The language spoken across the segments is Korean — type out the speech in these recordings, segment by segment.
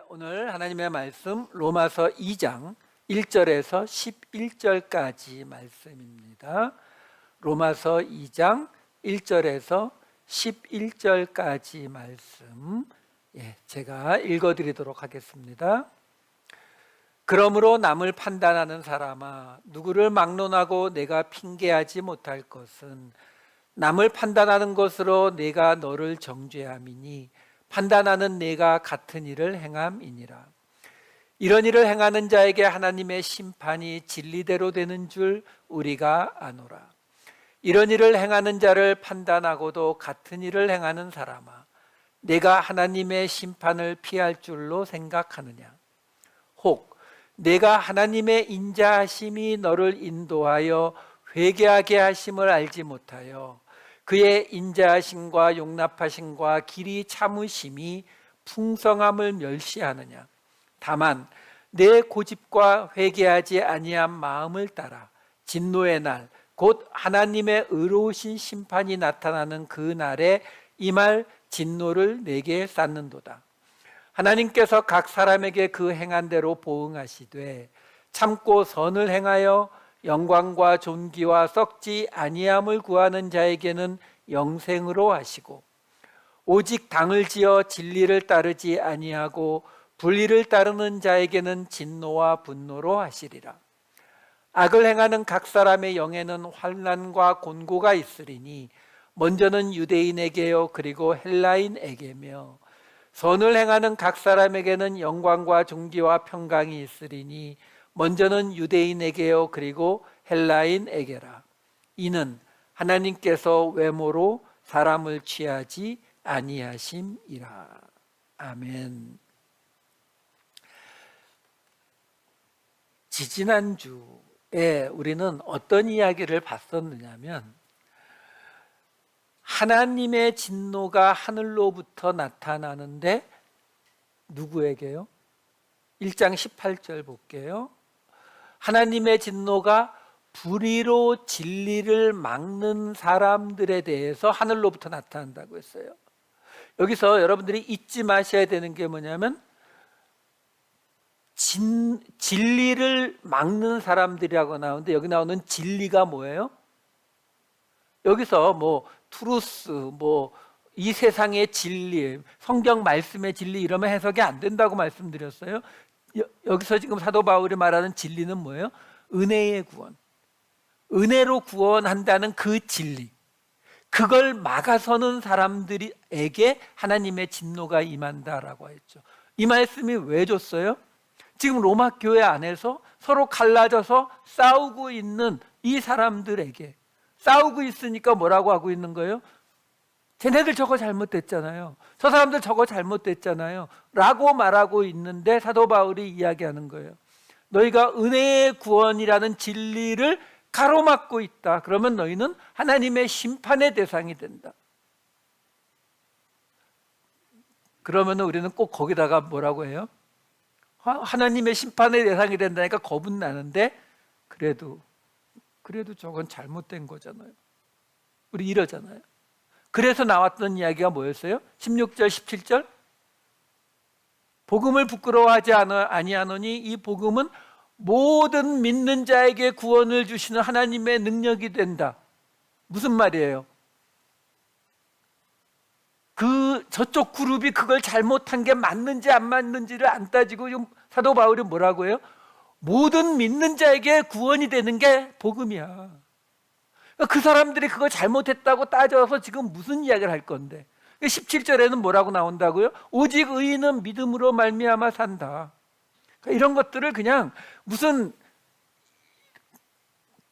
오늘 하나님의 말씀 로마서 2장 1절에서 11절까지 말씀입니다. 로마서 2장 1절에서 11절까지 말씀 제가 읽어드리도록 하겠습니다. 그러므로 남을 판단하는 사람아, 누구를 막론하고 내가 핑계하지 못할 것은 남을 판단하는 것으로 내가 너를 정죄함이니 판단하는 내가 같은 일을 행함이니라. 이런 일을 행하는 자에게 하나님의 심판이 진리대로 되는 줄 우리가 아노라. 이런 일을 행하는 자를 판단하고도 같은 일을 행하는 사람아, 내가 하나님의 심판을 피할 줄로 생각하느냐? 혹 내가 하나님의 인자하심이 너를 인도하여 회개하게 하심을 알지 못하여 그의 인자하심과 용납하심과 길이 참으심이 풍성함을 멸시하느냐? 다만 내 고집과 회개하지 아니한 마음을 따라 진노의 날 곧 하나님의 의로우신 심판이 나타나는 그 날에 임할 진노를 내게 쌓는도다. 하나님께서 각 사람에게 그 행한 대로 보응하시되 참고 선을 행하여 영광과 존귀와 썩지 아니함을 구하는 자에게는 영생으로 하시고, 오직 당을 지어 진리를 따르지 아니하고 불의를 따르는 자에게는 진노와 분노로 하시리라. 악을 행하는 각 사람의 영에는 환난과 곤고가 있으리니 먼저는 유대인에게요 그리고 헬라인에게며, 선을 행하는 각 사람에게는 영광과 존귀와 평강이 있으리니 먼저는 유대인에게요 그리고 헬라인에게라. 이는 하나님께서 외모로 사람을 취하지 아니하심이라. 아멘. 지지난주에 우리는 어떤 이야기를 봤었느냐면, 하나님의 진노가 하늘로부터 나타나는데 누구에게요? 1장 18절 볼게요. 하나님의 진노가 불의로 진리를 막는 사람들에 대해서 하늘로부터 나타난다고 했어요. 여기서 여러분들이 잊지 마셔야 되는 게 뭐냐면, 진리를 막는 사람들이라고 나오는데 여기 나오는 진리가 뭐예요? 여기서 뭐 트루스, 뭐 이 세상의 진리, 성경 말씀의 진리 이러면 해석이 안 된다고 말씀드렸어요. 여기서 지금 사도 바울이 말하는 진리는 뭐예요? 은혜의 구원, 은혜로 구원한다는 그 진리, 그걸 막아서는 사람들에게 하나님의 진노가 임한다라고 했죠. 이 말씀이 왜 줬어요? 지금 로마 교회 안에서 서로 갈라져서 싸우고 있는 이 사람들에게, 싸우고 있으니까 뭐라고 하고 있는 거예요? 쟤네들 저거 잘못됐잖아요, 저 사람들 저거 잘못됐잖아요 라고 말하고 있는데, 사도 바울이 이야기하는 거예요. 너희가 은혜의 구원이라는 진리를 가로막고 있다. 그러면 너희는 하나님의 심판의 대상이 된다. 그러면 우리는 꼭 거기다가 뭐라고 해요? 하나님의 심판의 대상이 된다니까 겁은 나는데 그래도 저건 잘못된 거잖아요. 우리 이러잖아요. 그래서 나왔던 이야기가 뭐였어요? 16절 17절, 복음을 부끄러워하지 아니하노니 이 복음은 모든 믿는 자에게 구원을 주시는 하나님의 능력이 된다. 무슨 말이에요? 저쪽 그룹이 그걸 잘못한 게 맞는지 안 맞는지를 안 따지고 사도 바울이 뭐라고 해요? 모든 믿는 자에게 구원이 되는 게 복음이야. 그 사람들이 그걸 잘못했다고 따져서 지금 무슨 이야기를 할 건데, 17절에는 뭐라고 나온다고요? 오직 의인은 믿음으로 말미암아 산다. 이런 것들을 그냥 무슨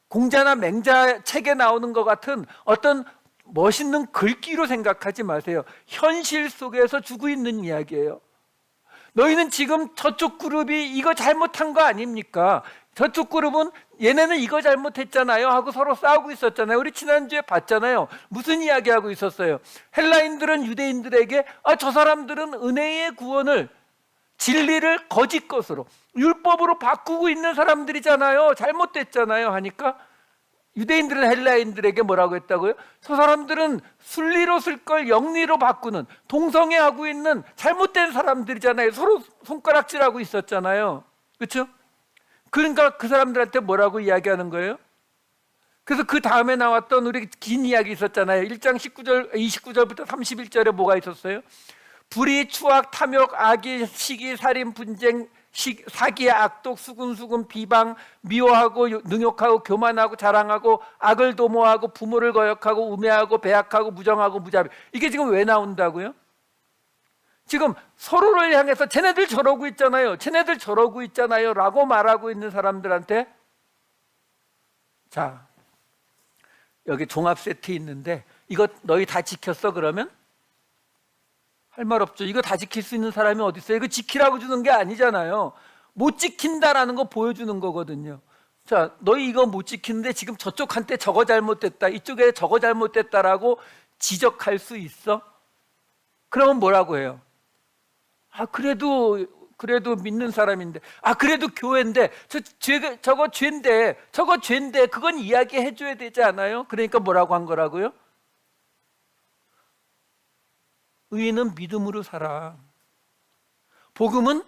공자나 맹자 책에 나오는 것 같은 어떤 멋있는 글귀로 생각하지 마세요. 현실 속에서 주고 있는 이야기예요. 너희는 지금 저쪽 그룹이 이거 잘못한 거 아닙니까? 저쪽 그룹은 얘네는 이거 잘못했잖아요 하고 서로 싸우고 있었잖아요. 우리 지난주에 봤잖아요. 무슨 이야기하고 있었어요? 헬라인들은 유대인들에게 저 사람들은 은혜의 구원을, 진리를 거짓 것으로, 율법으로 바꾸고 있는 사람들이잖아요, 잘못됐잖아요 하니까, 유대인들은 헬라인들에게 뭐라고 했다고요? 저 사람들은 순리로 쓸 걸 영리로 바꾸는, 동성애하고 있는 잘못된 사람들이잖아요. 서로 손가락질하고 있었잖아요. 그렇죠? 그러니까 그 사람들한테 뭐라고 이야기하는 거예요? 그래서 그 다음에 나왔던 우리 긴 이야기 있었잖아요. 1장 29절부터 31절에 뭐가 있었어요? 불의, 추악, 탐욕, 악의, 시기, 살인, 분쟁, 사기, 악독, 수군수군, 비방, 미워하고 능욕하고 교만하고 자랑하고 악을 도모하고 부모를 거역하고 우매하고 배악하고 무정하고 무자비. 이게 지금 왜 나온다고요? 지금 서로를 향해서 쟤네들 저러고 있잖아요, 쟤네들 저러고 있잖아요 라고 말하고 있는 사람들한테, 자, 여기 종합 세트 있는데 이거 너희 다 지켰어? 그러면 할 말 없죠. 이거 다 지킬 수 있는 사람이 어디 있어요? 이거 지키라고 주는 게 아니잖아요. 못 지킨다라는 거 보여주는 거거든요. 자, 너희 이거 못 지키는데 지금 저쪽한테 저거 잘못됐다, 이쪽에 저거 잘못됐다라고 지적할 수 있어? 그러면 뭐라고 해요? 아, 그래도 믿는 사람인데, 아, 그래도 교회인데, 저거 죄인데 그건 이야기해 줘야 되지 않아요? 그러니까 뭐라고 한 거라고요? 의인은 믿음으로 살아. 복음은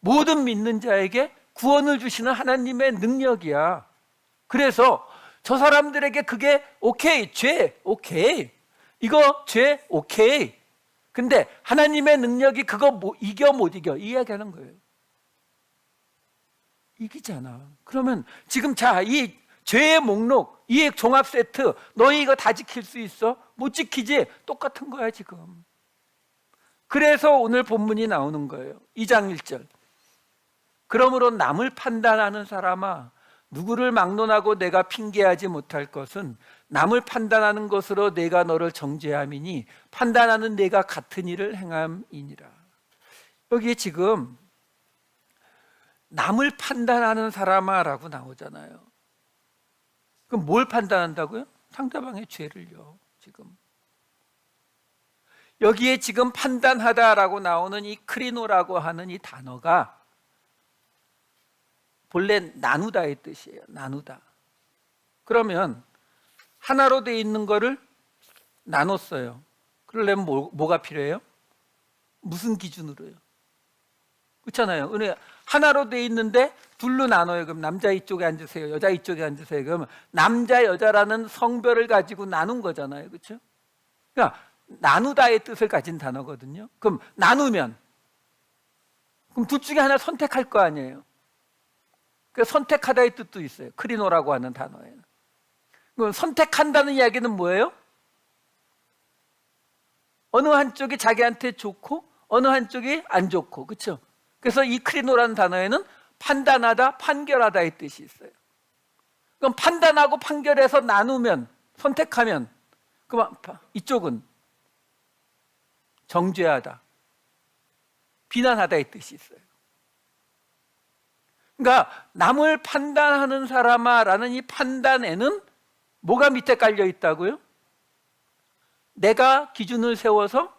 모든 믿는 자에게 구원을 주시는 하나님의 능력이야. 그래서 저 사람들에게 그게 오케이, 죄 오케이, 이거 죄 오케이, 근데 하나님의 능력이 그거 이겨 못 이겨, 이 이야기하는 거예요. 이기잖아. 그러면 지금 자, 이 죄의 목록, 이 종합 세트, 너희 이거 다 지킬 수 있어? 못 지키지? 똑같은 거야 지금. 그래서 오늘 본문이 나오는 거예요. 2장 1절. 그러므로 남을 판단하는 사람아, 누구를 막론하고 내가 핑계하지 못할 것은 남을 판단하는 것으로 내가 너를 정죄함이니 판단하는 내가 같은 일을 행함이니라. 여기에 지금 남을 판단하는 사람아 라고 나오잖아요. 그럼 뭘 판단한다고요? 상대방의 죄를요. 지금 여기에 지금 판단하다라고 나오는 이 크리노라고 하는 이 단어가 본래 나누다의 뜻이에요. 나누다. 그러면 하나로 돼 있는 거를 나눴어요. 그러려면 뭐가 필요해요? 무슨 기준으로요? 그렇잖아요. 하나로 돼 있는데 둘로 나눠요. 그럼 남자 이쪽에 앉으세요, 여자 이쪽에 앉으세요. 그러면 남자 여자라는 성별을 가지고 나눈 거잖아요. 그렇죠? 그러니까 나누다의 뜻을 가진 단어거든요. 그럼 나누면, 그럼 둘 중에 하나 선택할 거 아니에요. 그 선택하다의 뜻도 있어요. 크리노라고 하는 단어에는. 그럼 선택한다는 이야기는 뭐예요? 어느 한쪽이 자기한테 좋고 어느 한쪽이 안 좋고, 그렇죠? 그래서 이 크리노라는 단어에는 판단하다, 판결하다의 뜻이 있어요. 그럼 판단하고 판결해서 나누면, 선택하면, 그럼 이쪽은 정죄하다, 비난하다의 뜻이 있어요. 그러니까 남을 판단하는 사람아 라는 이 판단에는 뭐가 밑에 깔려 있다고요? 내가 기준을 세워서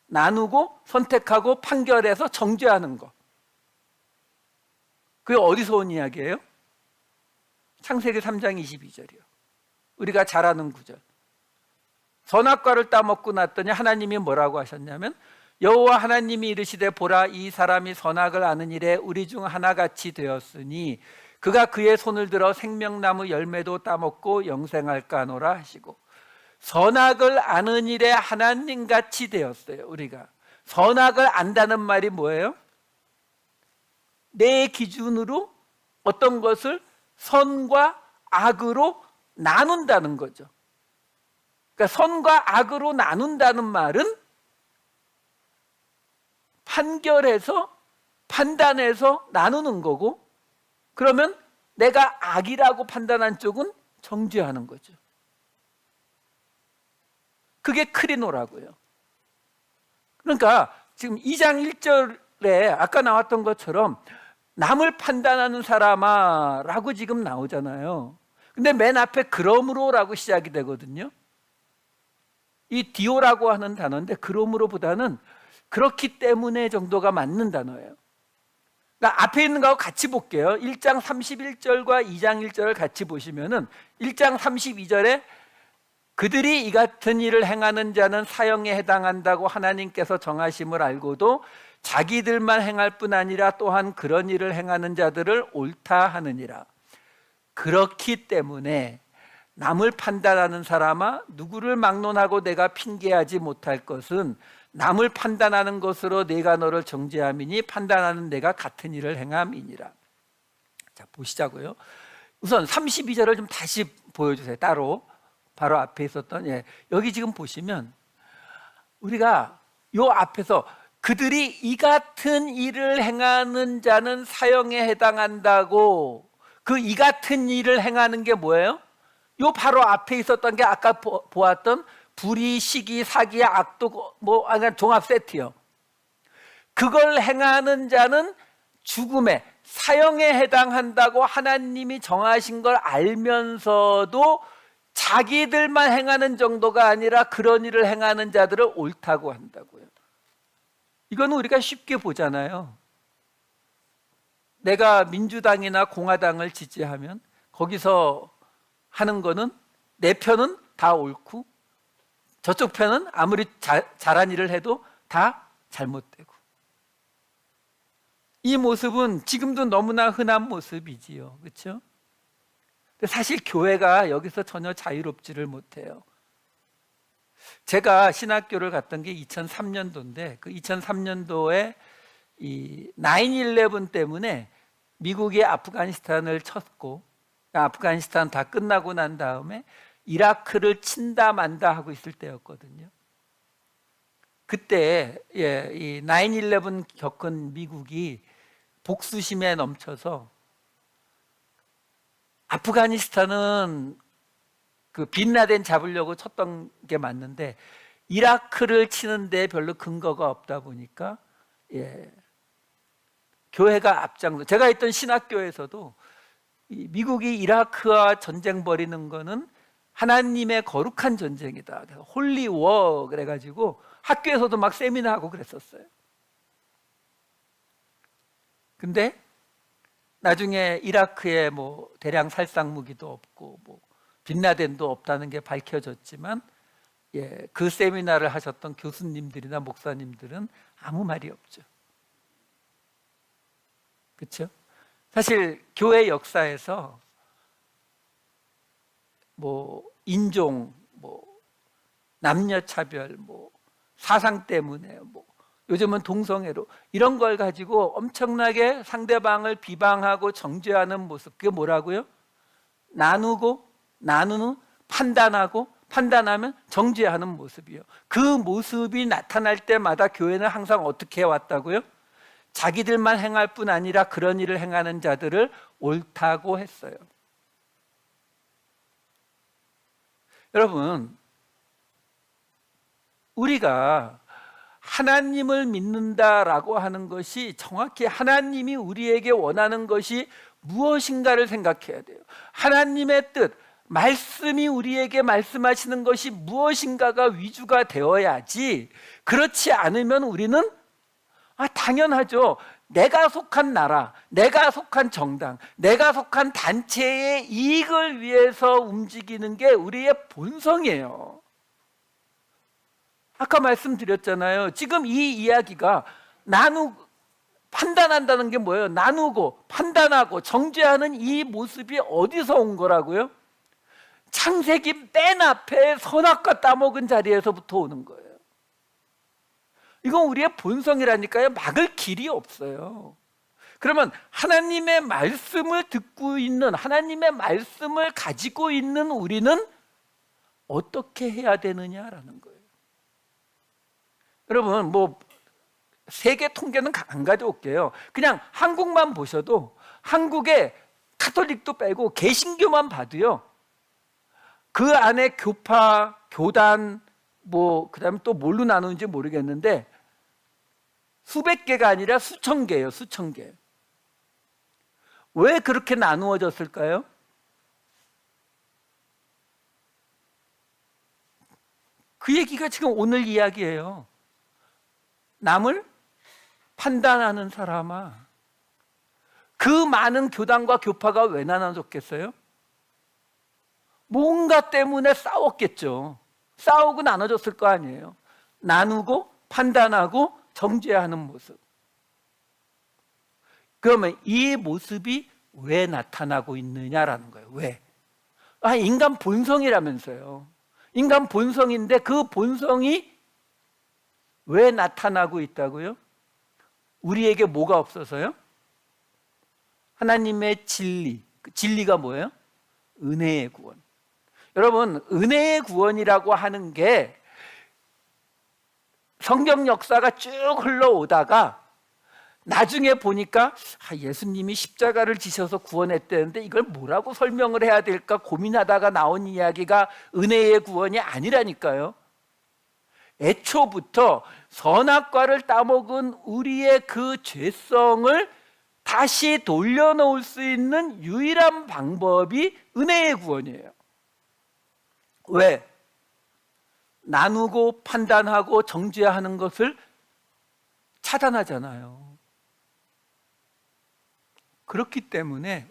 나누고 선택하고 판결해서 정죄하는 거. 그게 어디서 온 이야기예요? 창세기 3장 22절이요. 우리가 잘 아는 구절. 선악과를 따먹고 났더니 하나님이 뭐라고 하셨냐면, 여호와 하나님이 이르시되 보라, 이 사람이 선악을 아는 일에 우리 중 하나같이 되었으니 그가 그의 손을 들어 생명나무 열매도 따먹고 영생할까노라 하시고, 선악을 아는 일에 하나님같이 되었어요. 우리가 선악을 안다는 말이 뭐예요? 내 기준으로 어떤 것을 선과 악으로 나눈다는 거죠. 그러니까 선과 악으로 나눈다는 말은 판결해서, 판단해서 나누는 거고, 그러면 내가 악이라고 판단한 쪽은 정죄하는 거죠. 그게 크리노라고요. 그러니까 지금 2장 1절에 아까 나왔던 것처럼 남을 판단하는 사람아 라고 지금 나오잖아요. 근데 맨 앞에 그러므로라고 시작이 되거든요. 이 디오라고 하는 단어인데 그러므로보다는 그렇기 때문에 정도가 맞는 단어예요. 앞에 있는 거하고 같이 볼게요. 1장 31절과 2장 1절을 같이 보시면은 1장 32절에 그들이 이 같은 일을 행하는 자는 사형에 해당한다고 하나님께서 정하심을 알고도 자기들만 행할 뿐 아니라 또한 그런 일을 행하는 자들을 옳다 하느니라. 그렇기 때문에 남을 판단하는 사람아, 누구를 막론하고 내가 핑계하지 못할 것은 남을 판단하는 것으로 내가 너를 정죄함이니 판단하는 내가 같은 일을 행함이니라. 자, 보시자고요. 우선 32절을 좀 다시 보여주세요. 따로 바로 앞에 있었던, 여기 지금 보시면 우리가 요 앞에서 그들이 이 같은 일을 행하는 자는 사형에 해당한다고, 그 이 같은 일을 행하는 게 뭐예요? 요 바로 앞에 있었던 게 아까 보았던 불의, 시기, 사기, 악독, 종합 세트요. 그걸 행하는 자는 죽음에, 사형에 해당한다고 하나님이 정하신 걸 알면서도 자기들만 행하는 정도가 아니라 그런 일을 행하는 자들을 옳다고 한다고요. 이건 우리가 쉽게 보잖아요. 내가 민주당이나 공화당을 지지하면 거기서 하는 거는 내 편은 다 옳고 저쪽 편은 아무리 잘한 일을 해도 다 잘못되고, 이 모습은 지금도 너무나 흔한 모습이지요. 그렇죠? 사실 교회가 여기서 전혀 자유롭지를 못해요. 제가 신학교를 갔던 게 2003년도인데 그 2003년도에 이 9/11 때문에 미국이 아프가니스탄을 쳤고, 아프가니스탄 다 끝나고 난 다음에 이라크를 친다 만다 하고 있을 때였거든요. 그때 이 9/11 겪은 미국이 복수심에 넘쳐서 아프가니스탄은 그 빈라덴 잡으려고 쳤던 게 맞는데 이라크를 치는데 별로 근거가 없다 보니까 교회가 앞장서, 제가 있던 신학교에서도 미국이 이라크와 전쟁 벌이는 거는 하나님의 거룩한 전쟁이다, 홀리 워 그래가지고 학교에서도 막 세미나하고 그랬었어요. 근데 나중에 이라크에 대량 살상 무기도 없고 빈라덴도 없다는 게 밝혀졌지만 그 세미나를 하셨던 교수님들이나 목사님들은 아무 말이 없죠. 그렇죠? 사실 교회 역사에서 인종, 남녀차별, 사상 때문에 요즘은 동성애로 이런 걸 가지고 엄청나게 상대방을 비방하고 정죄하는 모습, 그게 뭐라고요? 나누고 나누는, 판단하고 판단하면 정죄하는 모습이요. 그 모습이 나타날 때마다 교회는 항상 어떻게 해왔다고요? 자기들만 행할 뿐 아니라 그런 일을 행하는 자들을 옳다고 했어요. 여러분, 우리가 하나님을 믿는다라고 하는 것이 정확히 하나님이 우리에게 원하는 것이 무엇인가를 생각해야 돼요. 하나님의 뜻, 말씀이 우리에게 말씀하시는 것이 무엇인가가 위주가 되어야지, 그렇지 않으면 우리는 당연하죠. 내가 속한 나라, 내가 속한 정당, 내가 속한 단체의 이익을 위해서 움직이는 게 우리의 본성이에요. 아까 말씀드렸잖아요. 지금 이 이야기가 판단한다는 게 뭐예요? 나누고 판단하고 정죄하는 이 모습이 어디서 온 거라고요? 창세기 맨 앞에 선악과 따먹은 자리에서부터 오는 거예요. 이건 우리의 본성이라니까요. 막을 길이 없어요. 그러면 하나님의 말씀을 듣고 있는, 하나님의 말씀을 가지고 있는 우리는 어떻게 해야 되느냐라는 거예요. 여러분, 세계 통계는 안 가져올게요. 그냥 한국만 보셔도, 한국의 카톨릭도 빼고 개신교만 봐도요, 그 안에 교파, 교단, 그다음에 또 뭘로 나누는지 모르겠는데 수백 개가 아니라 수천 개예요. 수천 개. 왜 그렇게 나누어졌을까요? 그 얘기가 지금 오늘 이야기예요. 남을 판단하는 사람아, 그 많은 교단과 교파가 왜 나눠졌겠어요? 뭔가 때문에 싸웠겠죠. 싸우고 나눠졌을 거 아니에요. 나누고 판단하고 정죄하는 모습. 그러면 이 모습이 왜 나타나고 있느냐라는 거예요. 왜? 인간 본성이라면서요. 인간 본성인데 그 본성이 왜 나타나고 있다고요? 우리에게 뭐가 없어서요? 하나님의 진리. 그 진리가 뭐예요? 은혜의 구원. 여러분, 은혜의 구원이라고 하는 게 성경 역사가 쭉 흘러오다가 나중에 보니까 예수님이 십자가를 지셔서 구원했다는데 이걸 뭐라고 설명을 해야 될까 고민하다가 나온 이야기가 은혜의 구원이 아니라니까요. 애초부터 선악과를 따먹은 우리의 그 죄성을 다시 돌려놓을 수 있는 유일한 방법이 은혜의 구원이에요. 왜? 나누고 판단하고 정죄하는 것을 차단하잖아요. 그렇기 때문에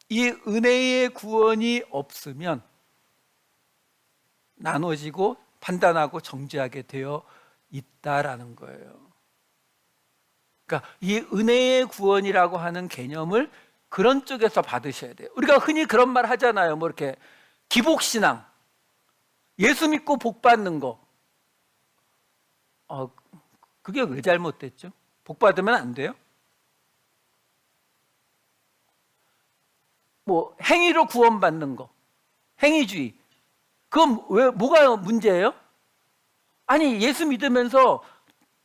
이 은혜의 구원이 없으면 나눠지고 판단하고 정죄하게 되어 있다라는 거예요. 그러니까 이 은혜의 구원이라고 하는 개념을 그런 쪽에서 받으셔야 돼요. 우리가 흔히 그런 말 하잖아요. 뭐 이렇게 기복신앙, 예수 믿고 복 받는 거. 그게 왜 잘못됐죠? 복 받으면 안 돼요? 뭐 행위로 구원받는 거, 행위주의. 그건 왜 뭐가 문제예요? 아니 예수 믿으면서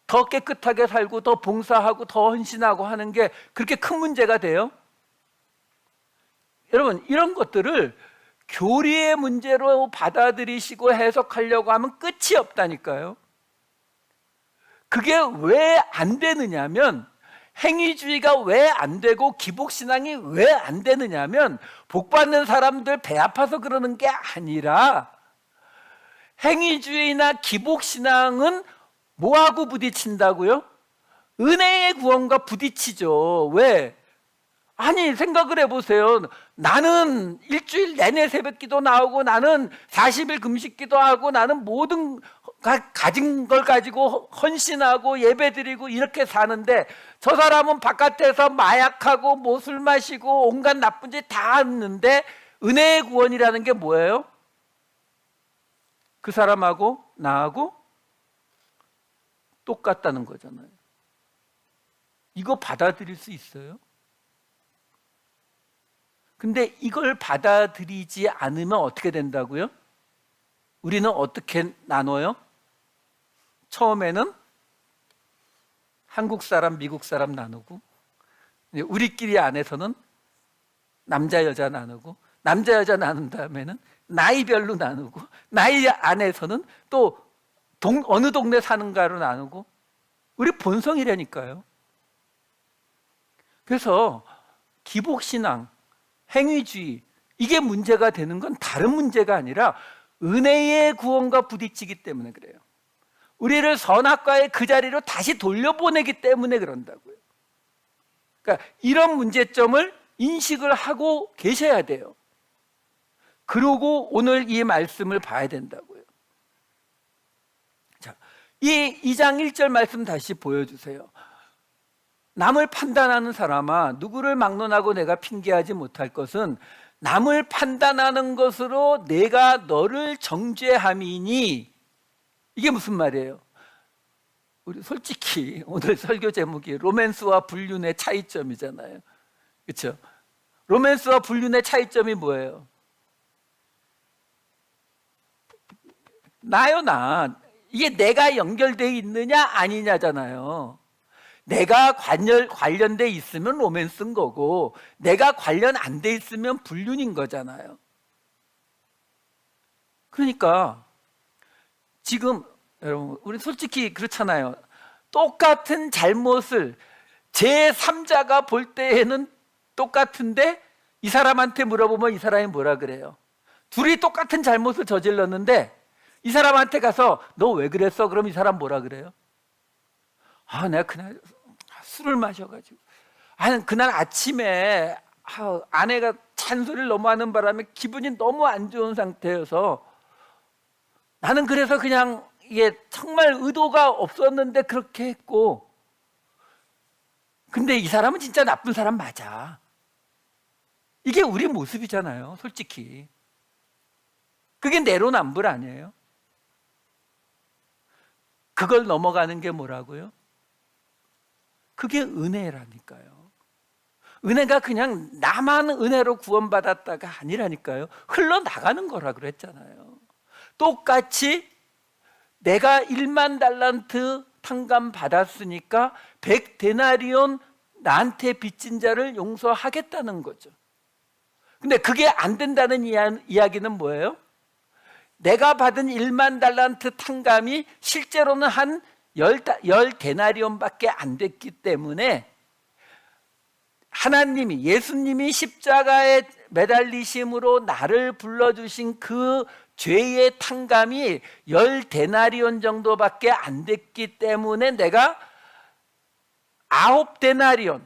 더 깨끗하게 살고 더 봉사하고 더 헌신하고 하는 게 그렇게 큰 문제가 돼요? 여러분 이런 것들을 교리의 문제로 받아들이시고 해석하려고 하면 끝이 없다니까요. 그게 왜 안 되느냐면 행위주의가 왜 안 되고 기복신앙이 왜 안 되느냐면 복받는 사람들 배 아파서 그러는 게 아니라 행위주의나 기복신앙은 뭐하고 부딪힌다고요? 은혜의 구원과 부딪히죠. 왜? 아니 생각을 해보세요. 나는 일주일 내내 새벽기도 나오고 나는 40일 금식기도 하고 나는 모든 가진 걸 가지고 헌신하고 예배드리고 이렇게 사는데 저 사람은 바깥에서 마약하고 뭐 술 마시고 온갖 나쁜 짓 다 하는데 은혜의 구원이라는 게 뭐예요? 그 사람하고 나하고 똑같다는 거잖아요. 이거 받아들일 수 있어요? 근데 이걸 받아들이지 않으면 어떻게 된다고요? 우리는 어떻게 나눠요? 처음에는 한국 사람, 미국 사람 나누고 우리끼리 안에서는 남자, 여자 나누고 남자, 여자 나눈 다음에는 나이별로 나누고 나이 안에서는 또 어느 동네 사는가로 나누고 우리 본성이라니까요. 그래서 기복신앙, 행위주의 이게 문제가 되는 건 다른 문제가 아니라 은혜의 구원과 부딪히기 때문에 그래요. 우리를 선악과의 그 자리로 다시 돌려보내기 때문에 그런다고요. 그러니까 이런 문제점을 인식을 하고 계셔야 돼요. 그러고 오늘 이 말씀을 봐야 된다고요. 자, 이 2장 1절 말씀 다시 보여주세요. 남을 판단하는 사람아, 누구를 막론하고 내가 핑계하지 못할 것은 남을 판단하는 것으로 내가 너를 정죄함이니. 이게 무슨 말이에요? 우리 솔직히 오늘 설교 제목이 로맨스와 불륜의 차이점이잖아요. 그렇죠? 로맨스와 불륜의 차이점이 뭐예요? 나요, 나. 이게 내가 연결되어 있느냐 아니냐잖아요. 내가 관련돼 있으면 로맨스인 거고 내가 관련 안 돼 있으면 불륜인 거잖아요. 그러니까 지금 여러분 우리 솔직히 그렇잖아요. 똑같은 잘못을 제3자가 볼 때에는 똑같은데 이 사람한테 물어보면 이 사람이 뭐라 그래요? 둘이 똑같은 잘못을 저질렀는데 이 사람한테 가서 너 왜 그랬어? 그럼 이 사람 뭐라 그래요? 내가 그날 술을 마셔가지고 그날 아침에 아내가 잔소리를 너무 하는 바람에 기분이 너무 안 좋은 상태여서 나는 그래서 그냥 이게 정말 의도가 없었는데 그렇게 했고, 근데 이 사람은 진짜 나쁜 사람 맞아. 이게 우리 모습이잖아요, 솔직히. 그게 내로남불 아니에요? 그걸 넘어가는 게 뭐라고요? 그게 은혜라니까요. 은혜가 그냥 나만 은혜로 구원받았다가 아니라니까요. 흘러나가는 거라 그랬잖아요. 똑같이 내가 1만 달란트 탕감 받았으니까 100데나리온 나한테 빚진 자를 용서하겠다는 거죠. 근데 그게 안 된다는 이야기는 뭐예요? 내가 받은 1만 달란트 탕감이 실제로는 한 10데나리온밖에 안 됐기 때문에 하나님이, 예수님이 십자가에 매달리심으로 나를 불러주신 그 죄의 탕감이 10데나리온 정도밖에 안 됐기 때문에 내가 9데나리온,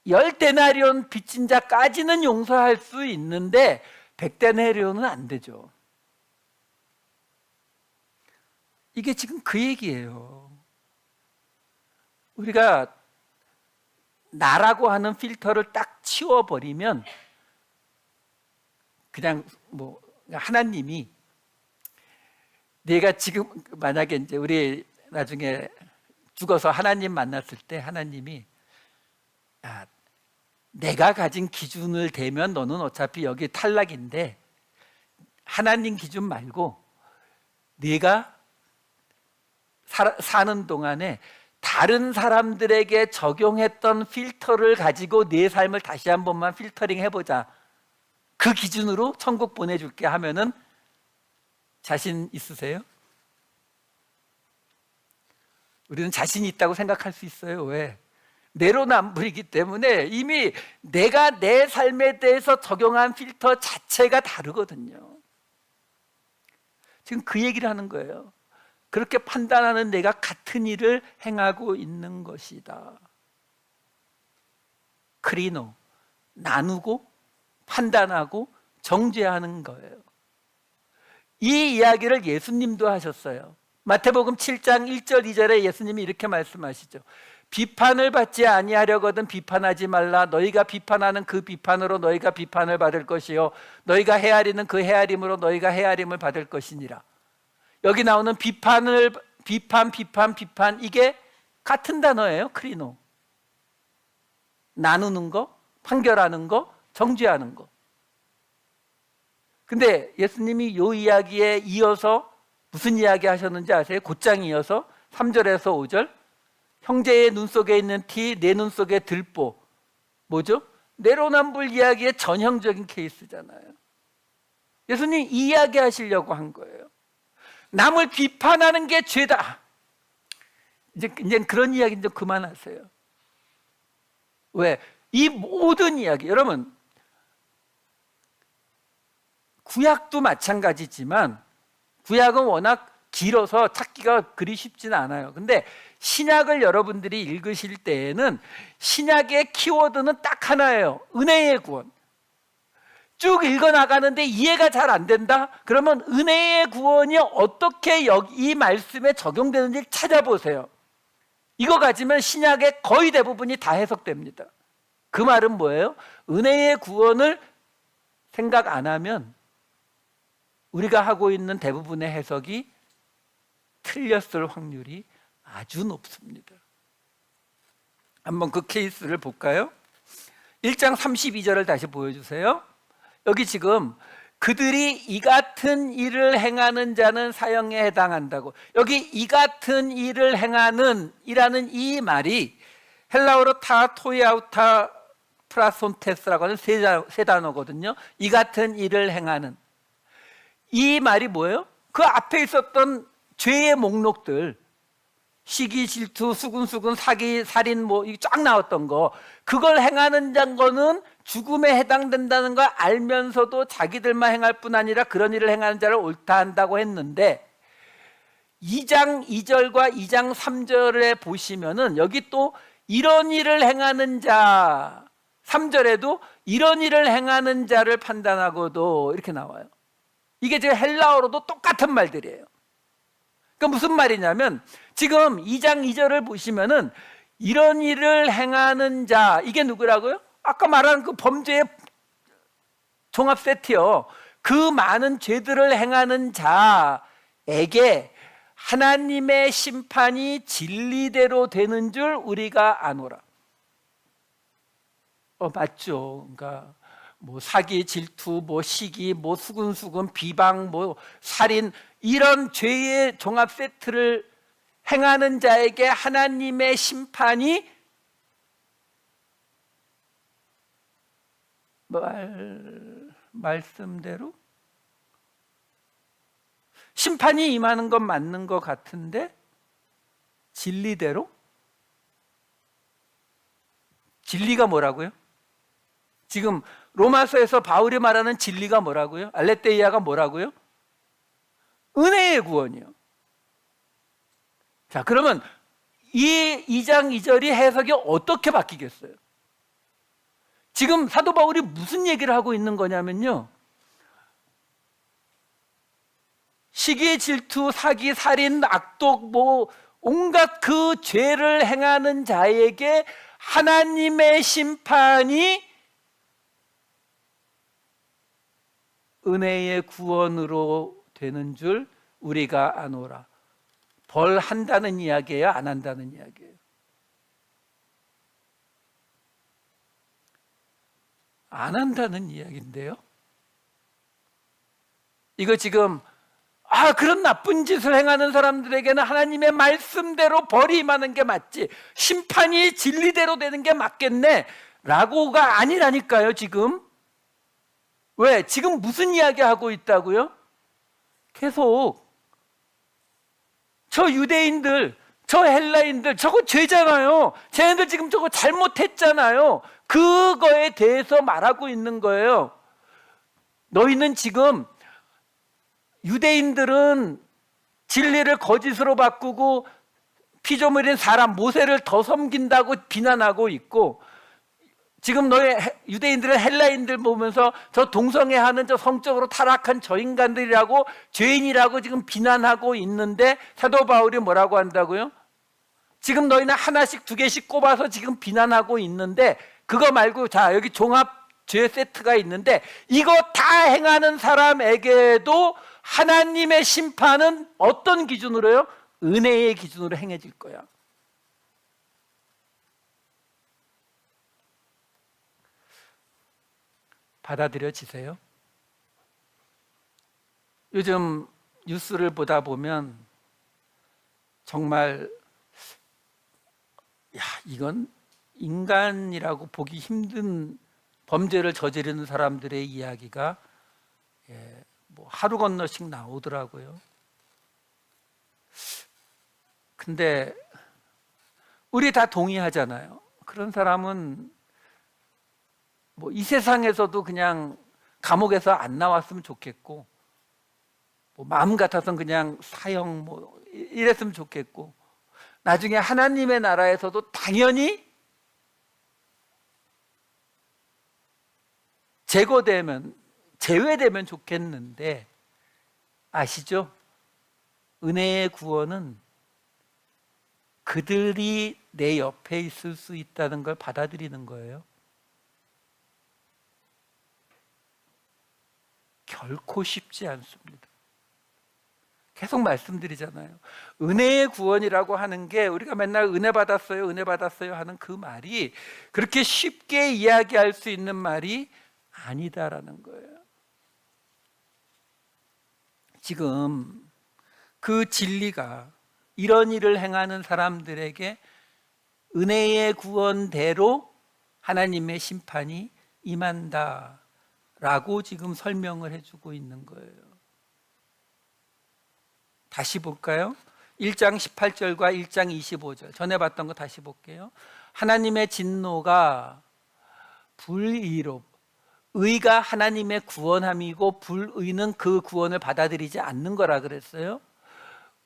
10데나리온 빚진 자까지는 용서할 수 있는데 100데나리온은 안 되죠. 이게 지금 그 얘기예요. 우리가 나라고 하는 필터를 딱 치워버리면 그냥 하나님이, 내가 지금 만약에 이제 우리 나중에 죽어서 하나님 만났을 때 하나님이 내가 가진 기준을 대면 너는 어차피 여기 탈락인데 하나님 기준 말고 네가 사는 동안에 다른 사람들에게 적용했던 필터를 가지고 내 삶을 다시 한 번만 필터링 해보자, 그 기준으로 천국 보내줄게 하면은 자신 있으세요? 우리는 자신이 있다고 생각할 수 있어요. 왜? 내로남불이기 때문에 이미 내가 내 삶에 대해서 적용한 필터 자체가 다르거든요. 지금 그 얘기를 하는 거예요. 그렇게 판단하는 내가 같은 일을 행하고 있는 것이다. 크리노, 나누고 판단하고 정죄하는 거예요. 이 이야기를 예수님도 하셨어요. 마태복음 7장 1절 2절에 예수님이 이렇게 말씀하시죠. 비판을 받지 아니하려거든 비판하지 말라. 너희가 비판하는 그 비판으로 너희가 비판을 받을 것이요 너희가 헤아리는 그 헤아림으로 너희가 헤아림을 받을 것이니라. 여기 나오는 비판, 이게 같은 단어예요. 크리노. 나누는 거, 판결하는 거, 정죄하는 거. 근데 예수님이 이 이야기에 이어서 무슨 이야기 하셨는지 아세요? 곧장 이어서 3절에서 5절. 형제의 눈 속에 있는 티, 내 눈 속에 들보. 뭐죠? 내로남불 이야기의 전형적인 케이스잖아요. 예수님 이 이야기 하시려고 한 거예요. 남을 비판하는 게 죄다. 이제 그런 이야기 좀 그만하세요. 왜? 이 모든 이야기, 여러분, 구약도 마찬가지지만 구약은 워낙 길어서 찾기가 그리 쉽지는 않아요. 근데 신약을 여러분들이 읽으실 때에는 신약의 키워드는 딱 하나예요. 은혜의 구원. 쭉 읽어나가는데 이해가 잘 안 된다? 그러면 은혜의 구원이 어떻게 이 말씀에 적용되는지 찾아보세요. 이거 가지면 신약의 거의 대부분이 다 해석됩니다. 그 말은 뭐예요? 은혜의 구원을 생각 안 하면 우리가 하고 있는 대부분의 해석이 틀렸을 확률이 아주 높습니다. 한번 그 케이스를 볼까요? 1장 32절을 다시 보여주세요. 여기 지금 그들이 이 같은 일을 행하는 자는 사형에 해당한다고. 여기 이 같은 일을 행하는 이라는 이 말이 헬라어로 타토이아우타 프라손테스라고 하는 세 단어거든요. 이 같은 일을 행하는. 이 말이 뭐예요? 그 앞에 있었던 죄의 목록들, 시기, 질투, 수근수근, 사기, 살인 쫙 나왔던 거, 그걸 행하는 자는 죽음에 해당된다는 걸 알면서도 자기들만 행할 뿐 아니라 그런 일을 행하는 자를 옳다 한다고 했는데 2장 2절과 2장 3절에 보시면은 여기 또 이런 일을 행하는 자, 3절에도 이런 일을 행하는 자를 판단하고도 이렇게 나와요. 이게 지금 헬라어로도 똑같은 말들이에요. 그러니까 무슨 말이냐면 지금 2장 2절을 보시면은 이런 일을 행하는 자, 이게 누구라고요? 아까 말한 그 범죄의 종합 세트요. 그 많은 죄들을 행하는 자에게 하나님의 심판이 진리대로 되는 줄 우리가 아노라. 맞죠. 그러니까 뭐 사기, 질투, 뭐 시기, 뭐 수근수근, 비방, 뭐 살인, 이런 죄의 종합 세트를 행하는 자에게 하나님의 심판이 말씀대로 심판이 임하는 건 맞는 것 같은데 진리대로? 진리가 뭐라고요? 지금 로마서에서 바울이 말하는 진리가 뭐라고요? 알레테이아가 뭐라고요? 은혜의 구원이요. 자, 그러면 이 2장 2절이 해석이 어떻게 바뀌겠어요? 지금 사도 바울이 무슨 얘기를 하고 있는 거냐면요, 시기, 질투, 사기, 살인, 악독, 뭐 온갖 그 죄를 행하는 자에게 하나님의 심판이 은혜의 구원으로 되는 줄 우리가 아노라. 벌 한다는 이야기예요, 안 한다는 이야기예요? 안 한다는 이야기인데요. 이거 지금 그런 나쁜 짓을 행하는 사람들에게는 하나님의 말씀대로 벌이 임하는 게 맞지, 심판이 진리대로 되는 게 맞겠네 라고가 아니라니까요. 지금 왜? 지금 무슨 이야기 하고 있다고요? 계속 저 유대인들, 저 헬라인들, 저거 죄잖아요. 쟤네들 지금 저거 잘못했잖아요. 그거에 대해서 말하고 있는 거예요. 너희는 지금, 유대인들은 진리를 거짓으로 바꾸고 피조물인 사람 모세를 더 섬긴다고 비난하고 있고, 지금 너희 유대인들은 헬라인들 보면서 저 동성애하는 저 성적으로 타락한 저 인간들이라고, 죄인이라고 지금 비난하고 있는데 사도 바울이 뭐라고 한다고요? 지금 너희는 하나씩 두 개씩 꼽아서 지금 비난하고 있는데, 그거 말고 자, 여기 종합 죄 세트가 있는데 이거 다 행하는 사람에게도 하나님의 심판은 어떤 기준으로요? 은혜의 기준으로 행해질 거야. 받아들여지세요? 요즘 뉴스를 보다 보면 정말 이건 인간이라고 보기 힘든 범죄를 저지르는 사람들의 이야기가 뭐 하루 건너씩 나오더라고요. 근데 우리 다 동의하잖아요. 그런 사람은 뭐 이 세상에서도 그냥 감옥에서 안 나왔으면 좋겠고, 뭐 마음 같아서는 그냥 사형 뭐 이랬으면 좋겠고, 나중에 하나님의 나라에서도 당연히 제외되면 좋겠는데, 아시죠? 은혜의 구원은 그들이 내 옆에 있을 수 있다는 걸 받아들이는 거예요. 결코 쉽지 않습니다. 계속 말씀드리잖아요. 은혜의 구원이라고 하는 게, 우리가 맨날 은혜 받았어요, 은혜 받았어요 하는 그 말이 그렇게 쉽게 이야기할 수 있는 말이 아니다라는 거예요. 지금 그 진리가 이런 일을 행하는 사람들에게 은혜의 구원대로 하나님의 심판이 임한다라고 지금 설명을 해주고 있는 거예요. 다시 볼까요? 1장 18절과 1장 25절 전에 봤던 거 다시 볼게요. 하나님의 진노가 불의로, 의가 하나님의 구원함이고 불의는 그 구원을 받아들이지 않는 거라 그랬어요.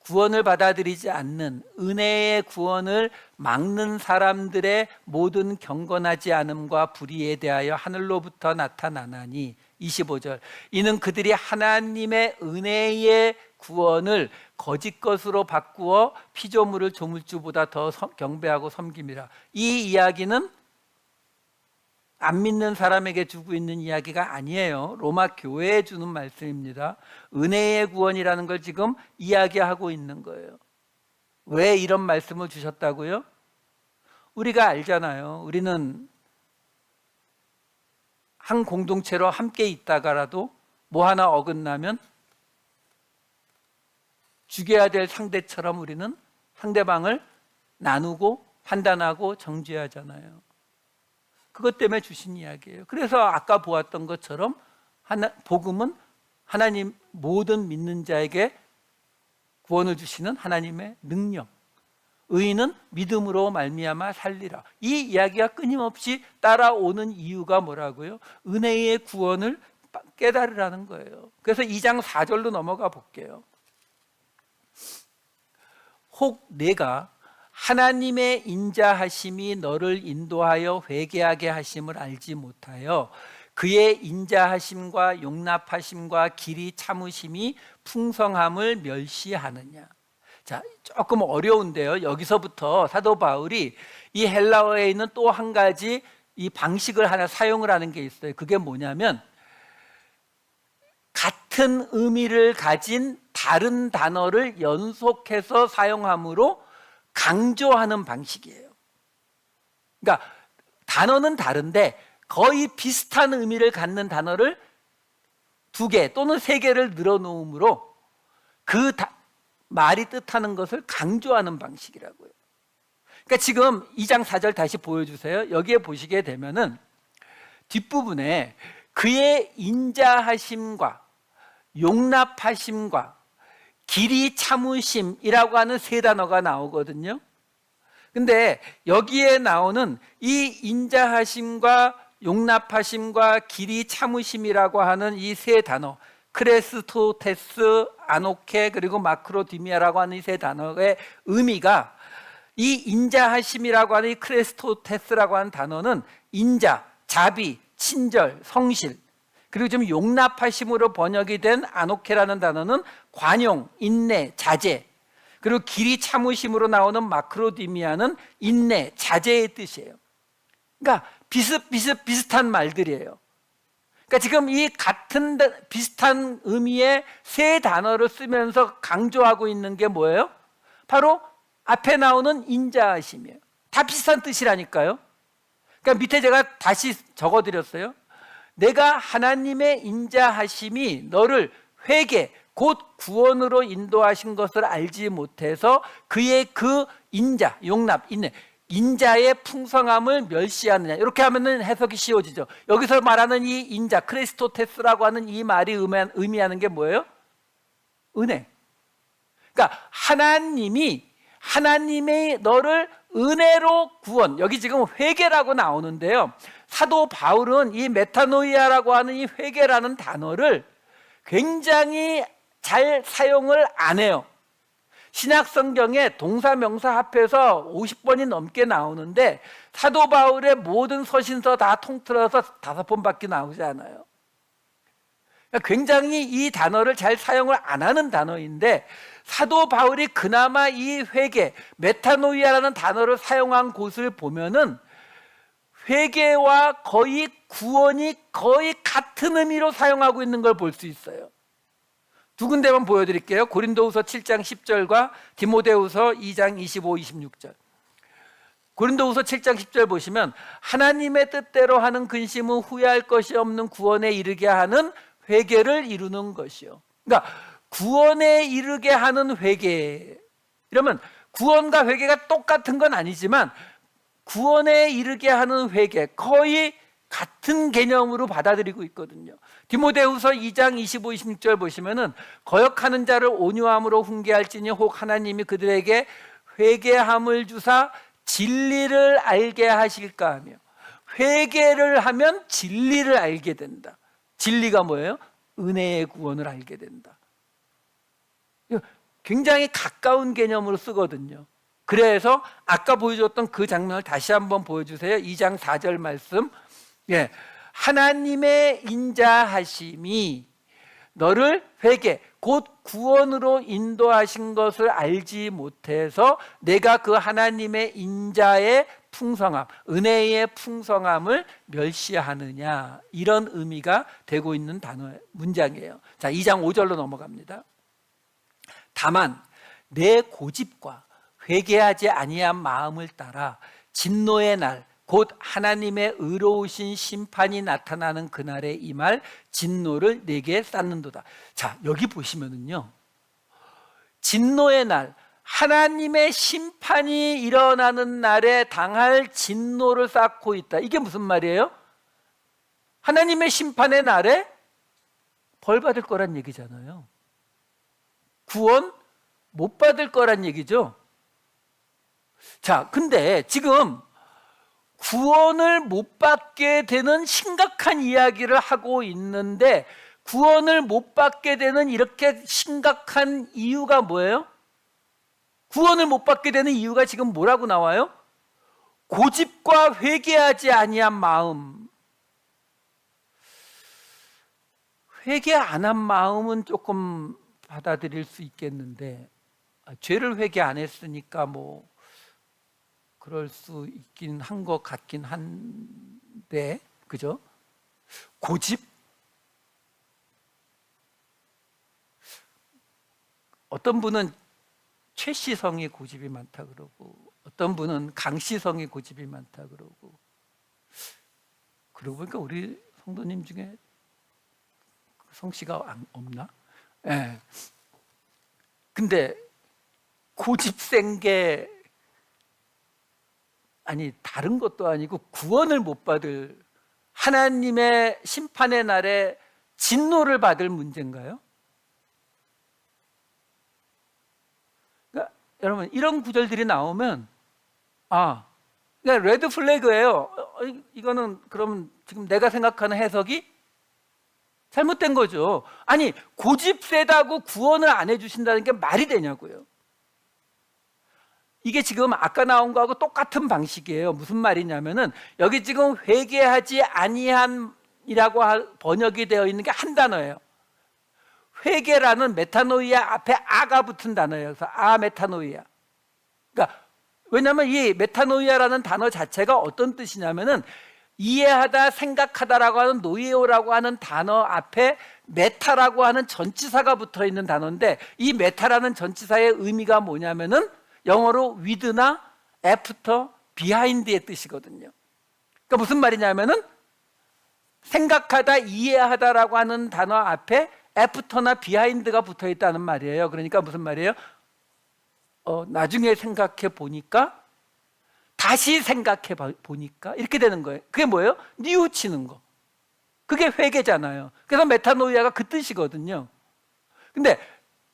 구원을 받아들이지 않는, 은혜의 구원을 막는 사람들의 모든 경건하지 않음과 불의에 대하여 하늘로부터 나타나나니 25절 이는 그들이 하나님의 은혜의 구원을 거짓 것으로 바꾸어 피조물을 조물주보다 더 경배하고 섬김이라. 이 이야기는 안 믿는 사람에게 주고 있는 이야기가 아니에요. 로마 교회에 주는 말씀입니다. 은혜의 구원이라는 걸 지금 이야기하고 있는 거예요. 왜 이런 말씀을 주셨다고요? 우리가 알잖아요. 우리는 한 공동체로 함께 있다가라도 뭐 하나 어긋나면 죽여야 될 상대처럼 우리는 상대방을 나누고 판단하고 정죄하잖아요. 그것 때문에 주신 이야기예요. 그래서 아까 보았던 것처럼 복음은 하나님 모든 믿는 자에게 구원을 주시는 하나님의 능력, 의인은 믿음으로 말미암아 살리라. 이 이야기가 끊임없이 따라오는 이유가 뭐라고요? 은혜의 구원을 깨달으라는 거예요. 그래서 2장 4절로 넘어가 볼게요. 혹 내가 하나님의 인자하심이 너를 인도하여 회개하게 하심을 알지 못하여 그의 인자하심과 용납하심과 길이 참으심이 풍성함을 멸시하느냐. 자, 조금 어려운데요. 여기서부터 사도 바울이 이 헬라어에 있는 또 한 가지 이 방식을 하나 사용을 하는 게 있어요. 그게 뭐냐면 같은 의미를 가진 다른 단어를 연속해서 사용함으로 강조하는 방식이에요. 그러니까 단어는 다른데 거의 비슷한 의미를 갖는 단어를 2개 또는 3개를 늘어놓음으로 그 말이 뜻하는 것을 강조하는 방식이라고요. 그러니까 지금 2장 4절 다시 보여주세요. 여기에 보시게 되면은 뒷부분에 그의 인자하심과 용납하심과 길이 참으심이라고 하는 3단어가 나오거든요. 근데 여기에 나오는 이 인자하심과 용납하심과 길이 참으심이라고 하는 이 3단어, 크레스토테스, 아노케 그리고 마크로디미아라고 하는 이 3단어의 의미가, 이 인자하심이라고 하는 이 크레스토테스라고 하는 단어는 인자, 자비, 친절, 성실, 그리고 지금 용납하심으로 번역이 된 아노케라는 단어는 관용, 인내, 자제, 그리고 길이 참으심으로 나오는 마크로디미아는 인내, 자제의 뜻이에요. 그러니까 비슷한 말들이에요. 그러니까 지금 이 같은 비슷한 의미의 3단어를 쓰면서 강조하고 있는 게 뭐예요? 바로 앞에 나오는 인자하심이에요. 다 비슷한 뜻이라니까요. 그러니까 밑에 제가 다시 적어드렸어요. 내가 하나님의 인자하심이 너를 회개, 곧 구원으로 인도하신 것을 알지 못해서 그의 그 인자, 용납, 인내, 인자의 풍성함을 멸시하느냐. 이렇게 하면은 해석이 쉬워지죠. 여기서 말하는 이 인자, 크리스토테스라고 하는 이 말이 의미하는 게 뭐예요? 은혜. 그러니까 하나님의 너를 은혜로 구원, 여기 지금 회개라고 나오는데요. 사도 바울은 이 메타노이아라고 하는 이 회개라는 단어를 굉장히 잘 사용을 안 해요. 신약 성경에 동사 명사 합해서 50번이 넘게 나오는데 사도 바울의 모든 서신서 다 통틀어서 5번밖에 나오지 않아요. 그러니까 굉장히 이 단어를 잘 사용을 안 하는 단어인데 사도 바울이 그나마 이 회개, 메타노이아라는 단어를 사용한 곳을 보면은 회개와 거의 구원이 거의 같은 의미로 사용하고 있는 걸 볼 수 있어요. 2군데만 보여드릴게요. 고린도후서 7장 10절과 디모데후서 2장 25, 26절. 고린도후서 7장 10절 보시면 하나님의 뜻대로 하는 근심은 후회할 것이 없는 구원에 이르게 하는 회개를 이루는 것이요. 그러니까 구원에 이르게 하는 회개. 이러면 구원과 회개가 똑같은 건 아니지만 구원에 이르게 하는 회개, 거의 같은 개념으로 받아들이고 있거든요. 디모데후서 2장 25, 26절 보시면은 거역하는 자를 온유함으로 훈계할지니 혹 하나님이 그들에게 회개함을 주사 진리를 알게 하실까 하며, 회개를 하면 진리를 알게 된다. 진리가 뭐예요? 은혜의 구원을 알게 된다. 굉장히 가까운 개념으로 쓰거든요. 그래서 아까 보여줬던 그 장면을 다시 한번 보여주세요. 2장 4절 말씀. 예, 하나님의 인자하심이 너를 회개 곧 구원으로 인도하신 것을 알지 못해서 내가 그 하나님의 인자의 풍성함, 은혜의 풍성함을 멸시하느냐, 이런 의미가 되고 있는 문장이에요. 자, 2장 5절로 넘어갑니다. 다만 내 고집과 회개하지 아니한 마음을 따라 진노의 날 곧 하나님의 의로우신 심판이 나타나는 그날에 임할 진노를 내게 쌓는도다. 자, 여기 보시면은요, 진노의 날, 하나님의 심판이 일어나는 날에 당할 진노를 쌓고 있다. 이게 무슨 말이에요? 하나님의 심판의 날에 벌 받을 거란 얘기잖아요. 구원 못 받을 거란 얘기죠. 자, 근데 지금 구원을 못 받게 되는 심각한 이야기를 하고 있는데, 구원을 못 받게 되는 이렇게 심각한 이유가 뭐예요? 구원을 못 받게 되는 이유가 지금 뭐라고 나와요? 고집과 회개하지 아니한 마음. 회개 안 한 마음은 조금 받아들일 수 있겠는데, 죄를 회개 안 했으니까 뭐 그럴 수 있긴 한 것 같긴 한데, 그죠? 고집? 어떤 분은 최씨성이 고집이 많다 그러고, 어떤 분은 강씨성이 고집이 많다 그러고. 그러고 보니까 우리 성도님 중에 성씨가 없나? 예. 근데 고집 센 게 아니 다른 것도 아니고 구원을 못 받을, 하나님의 심판의 날에 진노를 받을 문제인가요? 그러니까 여러분, 이런 구절들이 나오면 그냥 레드 플래그예요. 이거는 그럼 지금 내가 생각하는 해석이 잘못된 거죠. 아니, 고집 세다고 구원을 안 해주신다는 게 말이 되냐고요. 이게 지금 아까 나온 거하고 똑같은 방식이에요. 무슨 말이냐면은, 여기 지금 회개하지 아니한이라고 번역이 되어 있는 게 한 단어예요. 회개라는 메타노이아 앞에 아가 붙은 단어예요. 그래서 메타노이아. 그러니까 왜냐하면 이 메타노이아라는 단어 자체가 어떤 뜻이냐면은, 이해하다, 생각하다라고 하는 노이오라고 하는 단어 앞에 메타라고 하는 전치사가 붙어 있는 단어인데, 이 메타라는 전치사의 의미가 뭐냐면은 영어로 with나 after, behind의 뜻이거든요. 그러니까 무슨 말이냐면은, 생각하다, 이해하다라고 하는 단어 앞에 after나 behind가 붙어 있다는 말이에요. 그러니까 무슨 말이에요? 나중에 생각해 보니까, 다시 생각해 보니까, 이렇게 되는 거예요. 그게 뭐예요? 뉘우치는 거. 그게 회개잖아요. 그래서 메타노이아가 그 뜻이거든요. 근데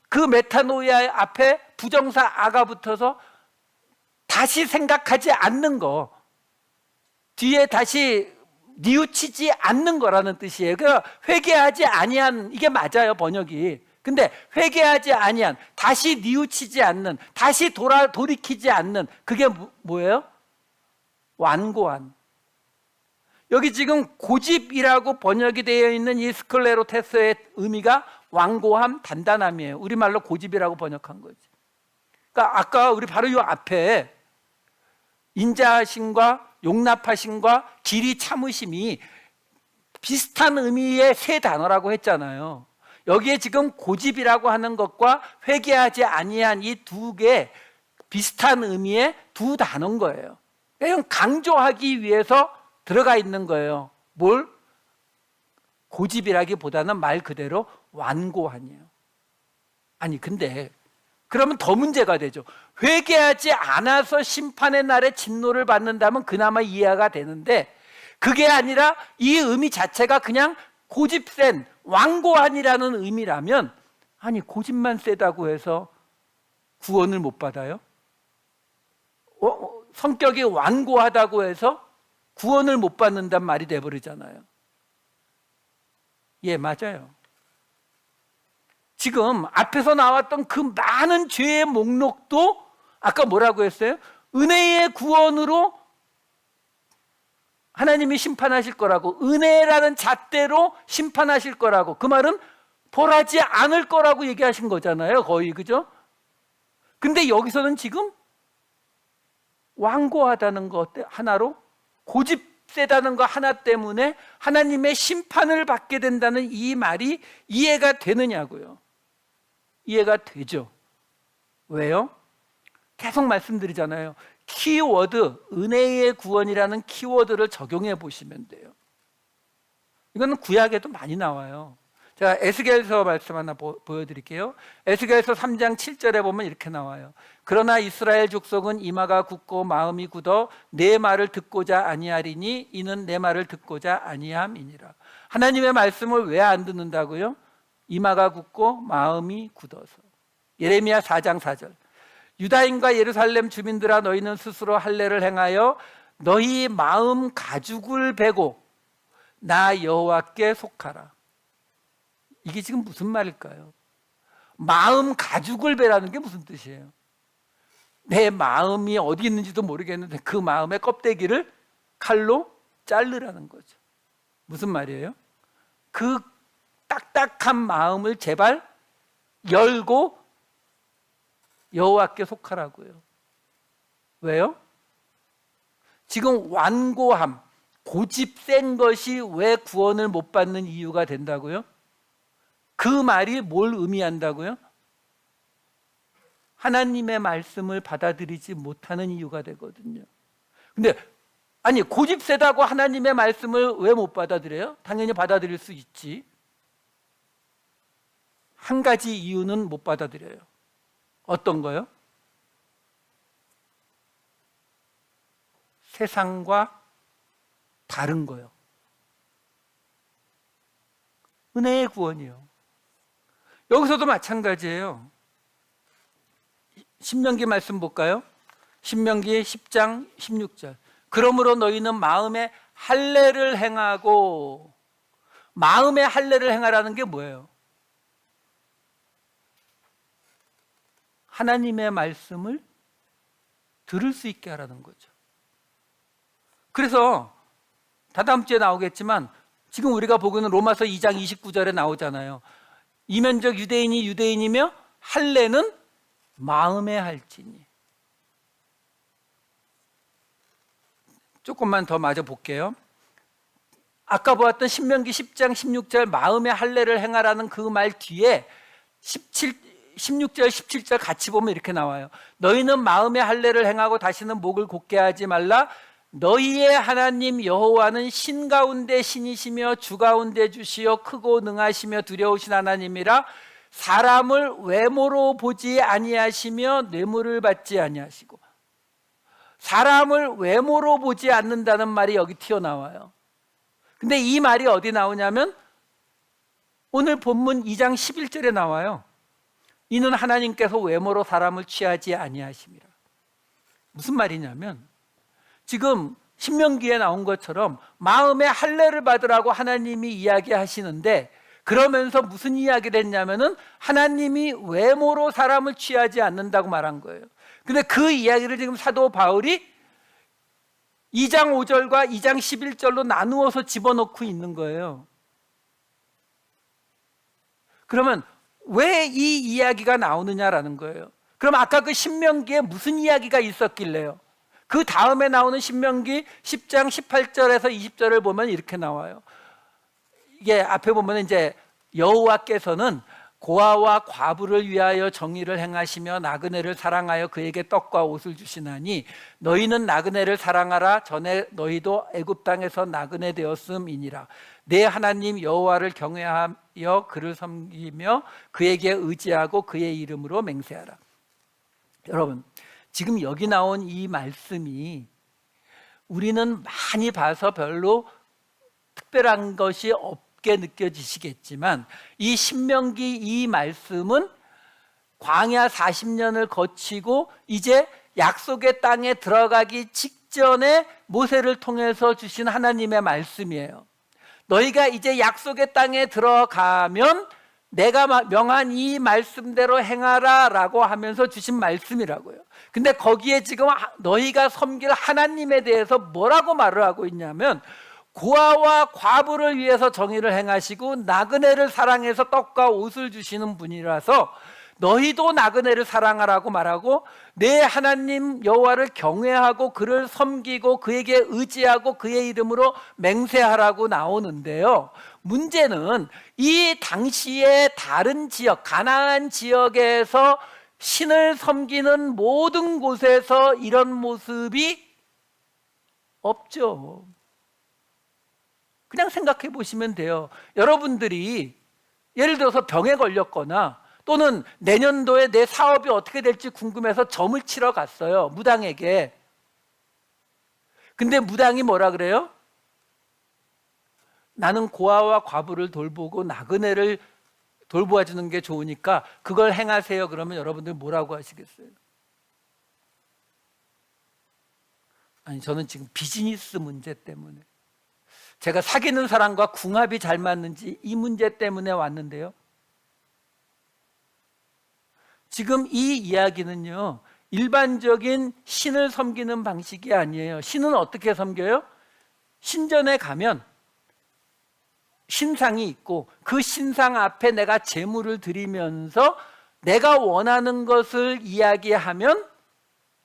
그 메타노이아 앞에 부정사 아가 붙어서 다시 생각하지 않는 거, 뒤에 다시 뉘우치지 않는 거라는 뜻이에요. 그러니까 회개하지 아니한, 이게 맞아요, 번역이. 근데 회개하지 아니한, 다시 뉘우치지 않는, 다시 돌이키지 않는, 그게 뭐예요? 완고한. 여기 지금 고집이라고 번역이 되어 있는 이 스클레로테스의 의미가 완고함, 단단함이에요. 우리말로 고집이라고 번역한 거지. 그러니까 아까 우리 바로 이 앞에 인자하심과 용납하심과 길이 참으심이 비슷한 의미의 세 단어라고 했잖아요. 여기에 지금 고집이라고 하는 것과 회개하지 아니한 이 두 개 비슷한 의미의 두 단어인 거예요. 그러니까 강조하기 위해서 들어가 있는 거예요. 뭘? 고집이라기보다는 말 그대로 완고하니에요. 아니, 근데 그러면 더 문제가 되죠. 회개하지 않아서 심판의 날에 진노를 받는다면 그나마 이해가 되는데, 그게 아니라 이 의미 자체가 그냥 고집센, 완고한이라는 의미라면, 아니, 고집만 세다고 해서 구원을 못 받아요? 성격이 완고하다고 해서 구원을 못 받는단 말이 돼버리잖아요. 예, 맞아요. 지금 앞에서 나왔던 그 많은 죄의 목록도 아까 뭐라고 했어요? 은혜의 구원으로 하나님이 심판하실 거라고, 은혜라는 잣대로 심판하실 거라고, 그 말은 벌하지 않을 거라고 얘기하신 거잖아요, 거의. 그죠? 근데 여기서는 지금 완고하다는 것 하나로, 고집세다는 거 하나 때문에 하나님의 심판을 받게 된다는 이 말이 이해가 되느냐고요. 이해가 되죠. 왜요? 계속 말씀드리잖아요. 키워드, 은혜의 구원이라는 키워드를 적용해 보시면 돼요. 이거는 구약에도 많이 나와요. 제가 에스겔서 말씀 하나 보여드릴게요. 에스겔서 3장 7절에 보면 이렇게 나와요. 그러나 이스라엘 족속은 이마가 굳고 마음이 굳어 내 말을 듣고자 아니하리니 이는 내 말을 듣고자 아니함이니라. 하나님의 말씀을 왜 안 듣는다고요? 이마가 굳고 마음이 굳어서. 예레미야 4장 4절. 유다인과 예루살렘 주민들아, 너희는 스스로 할례를 행하여 너희 마음 가죽을 베고 나 여호와께 속하라. 이게 지금 무슨 말일까요? 마음 가죽을 베라는 게 무슨 뜻이에요? 내 마음이 어디 있는지도 모르겠는데 그 마음의 껍데기를 칼로 자르라는 거죠. 무슨 말이에요? 그 딱딱한 마음을 제발 열고 여호와께 속하라고요. 왜요? 지금 완고함, 고집 센 것이 왜 구원을 못 받는 이유가 된다고요? 그 말이 뭘 의미한다고요? 하나님의 말씀을 받아들이지 못하는 이유가 되거든요. 근데 아니, 고집 세다고 하나님의 말씀을 왜 못 받아들여요? 당연히 받아들일 수 있지. 한 가지 이유는 못 받아들여요. 어떤 거요? 세상과 다른 거요. 은혜의 구원이요. 여기서도 마찬가지예요. 신명기 말씀 볼까요? 신명기 10장 16절. 그러므로 너희는 마음에 할례를 행하고, 마음에 할례를 행하라는 게 뭐예요? 하나님의 말씀을 들을 수 있게 하라는 거죠. 그래서 다다음 주에 나오겠지만 지금 우리가 보고 있는 로마서 2장 29절에 나오잖아요. 이면적 유대인이 유대인이며 할례는 마음에 할지니. 조금만 더 마저 볼게요. 아까 보았던 신명기 10장 16절 마음에 할례를 행하라는 그 말 뒤에 16절 17절 같이 보면 이렇게 나와요. 너희는 마음에 할례를 행하고 다시는 목을 곧게 하지 말라. 너희의 하나님 여호와는 신 가운데 신이시며 주 가운데 주시여 크고 능하시며 두려우신 하나님이라. 사람을 외모로 보지 아니하시며 뇌물을 받지 아니하시고. 사람을 외모로 보지 않는다는 말이 여기 튀어나와요. 근데 이 말이 어디 나오냐면 오늘 본문 2장 11절에 나와요. 이는 하나님께서 외모로 사람을 취하지 아니하심이라. 무슨 말이냐면 지금 신명기에 나온 것처럼 마음의 할례를 받으라고 하나님이 이야기하시는데, 그러면서 무슨 이야기를 했냐면은 하나님이 외모로 사람을 취하지 않는다고 말한 거예요. 근데 그 이야기를 지금 사도 바울이 2장 5절과 2장 11절로 나누어서 집어넣고 있는 거예요. 그러면 왜 이 이야기가 나오느냐라는 거예요. 그럼 아까 그 신명기에 무슨 이야기가 있었길래요? 그 다음에 나오는 신명기 10장 18절에서 20절을 보면 이렇게 나와요. 이게 앞에 보면 이제 여호와께서는 고아와 과부를 위하여 정의를 행하시며 나그네를 사랑하여 그에게 떡과 옷을 주시나니 너희는 나그네를 사랑하라. 전에 너희도 애굽 땅에서 나그네 되었음이니라. 내 하나님 여호와를 경외하여 그를 섬기며 그에게 의지하고 그의 이름으로 맹세하라. 여러분, 지금 여기 나온 이 말씀이 우리는 많이 봐서 별로 특별한 것이 없게 느껴지시겠지만 이 신명기 이 말씀은 광야 40년을 거치고 이제 약속의 땅에 들어가기 직전에 모세를 통해서 주신 하나님의 말씀이에요. 너희가 이제 약속의 땅에 들어가면 내가 명한 이 말씀대로 행하라 라고 하면서 주신 말씀이라고요. 근데 거기에 지금 너희가 섬길 하나님에 대해서 뭐라고 말을 하고 있냐면 고아와 과부를 위해서 정의를 행하시고 나그네를 사랑해서 떡과 옷을 주시는 분이라서 너희도 나그네를 사랑하라고 말하고 내 하나님 여호와를 경외하고 그를 섬기고 그에게 의지하고 그의 이름으로 맹세하라고 나오는데요. 문제는 이 당시의 다른 지역, 가나안 지역에서 신을 섬기는 모든 곳에서 이런 모습이 없죠. 그냥 생각해 보시면 돼요. 여러분들이 예를 들어서 병에 걸렸거나 또는 내년도에 내 사업이 어떻게 될지 궁금해서 점을 치러 갔어요. 무당에게. 근데 무당이 뭐라 그래요? 나는 고아와 과부를 돌보고 나그네를 돌보아주는 게 좋으니까 그걸 행하세요. 그러면 여러분들 뭐라고 하시겠어요? 아니, 저는 지금 비즈니스 문제 때문에 제가 사귀는 사람과 궁합이 잘 맞는지 이 문제 때문에 왔는데요. 지금 이 이야기는요, 일반적인 신을 섬기는 방식이 아니에요. 신은 어떻게 섬겨요? 신전에 가면 신상이 있고 그 신상 앞에 내가 제물을 드리면서 내가 원하는 것을 이야기하면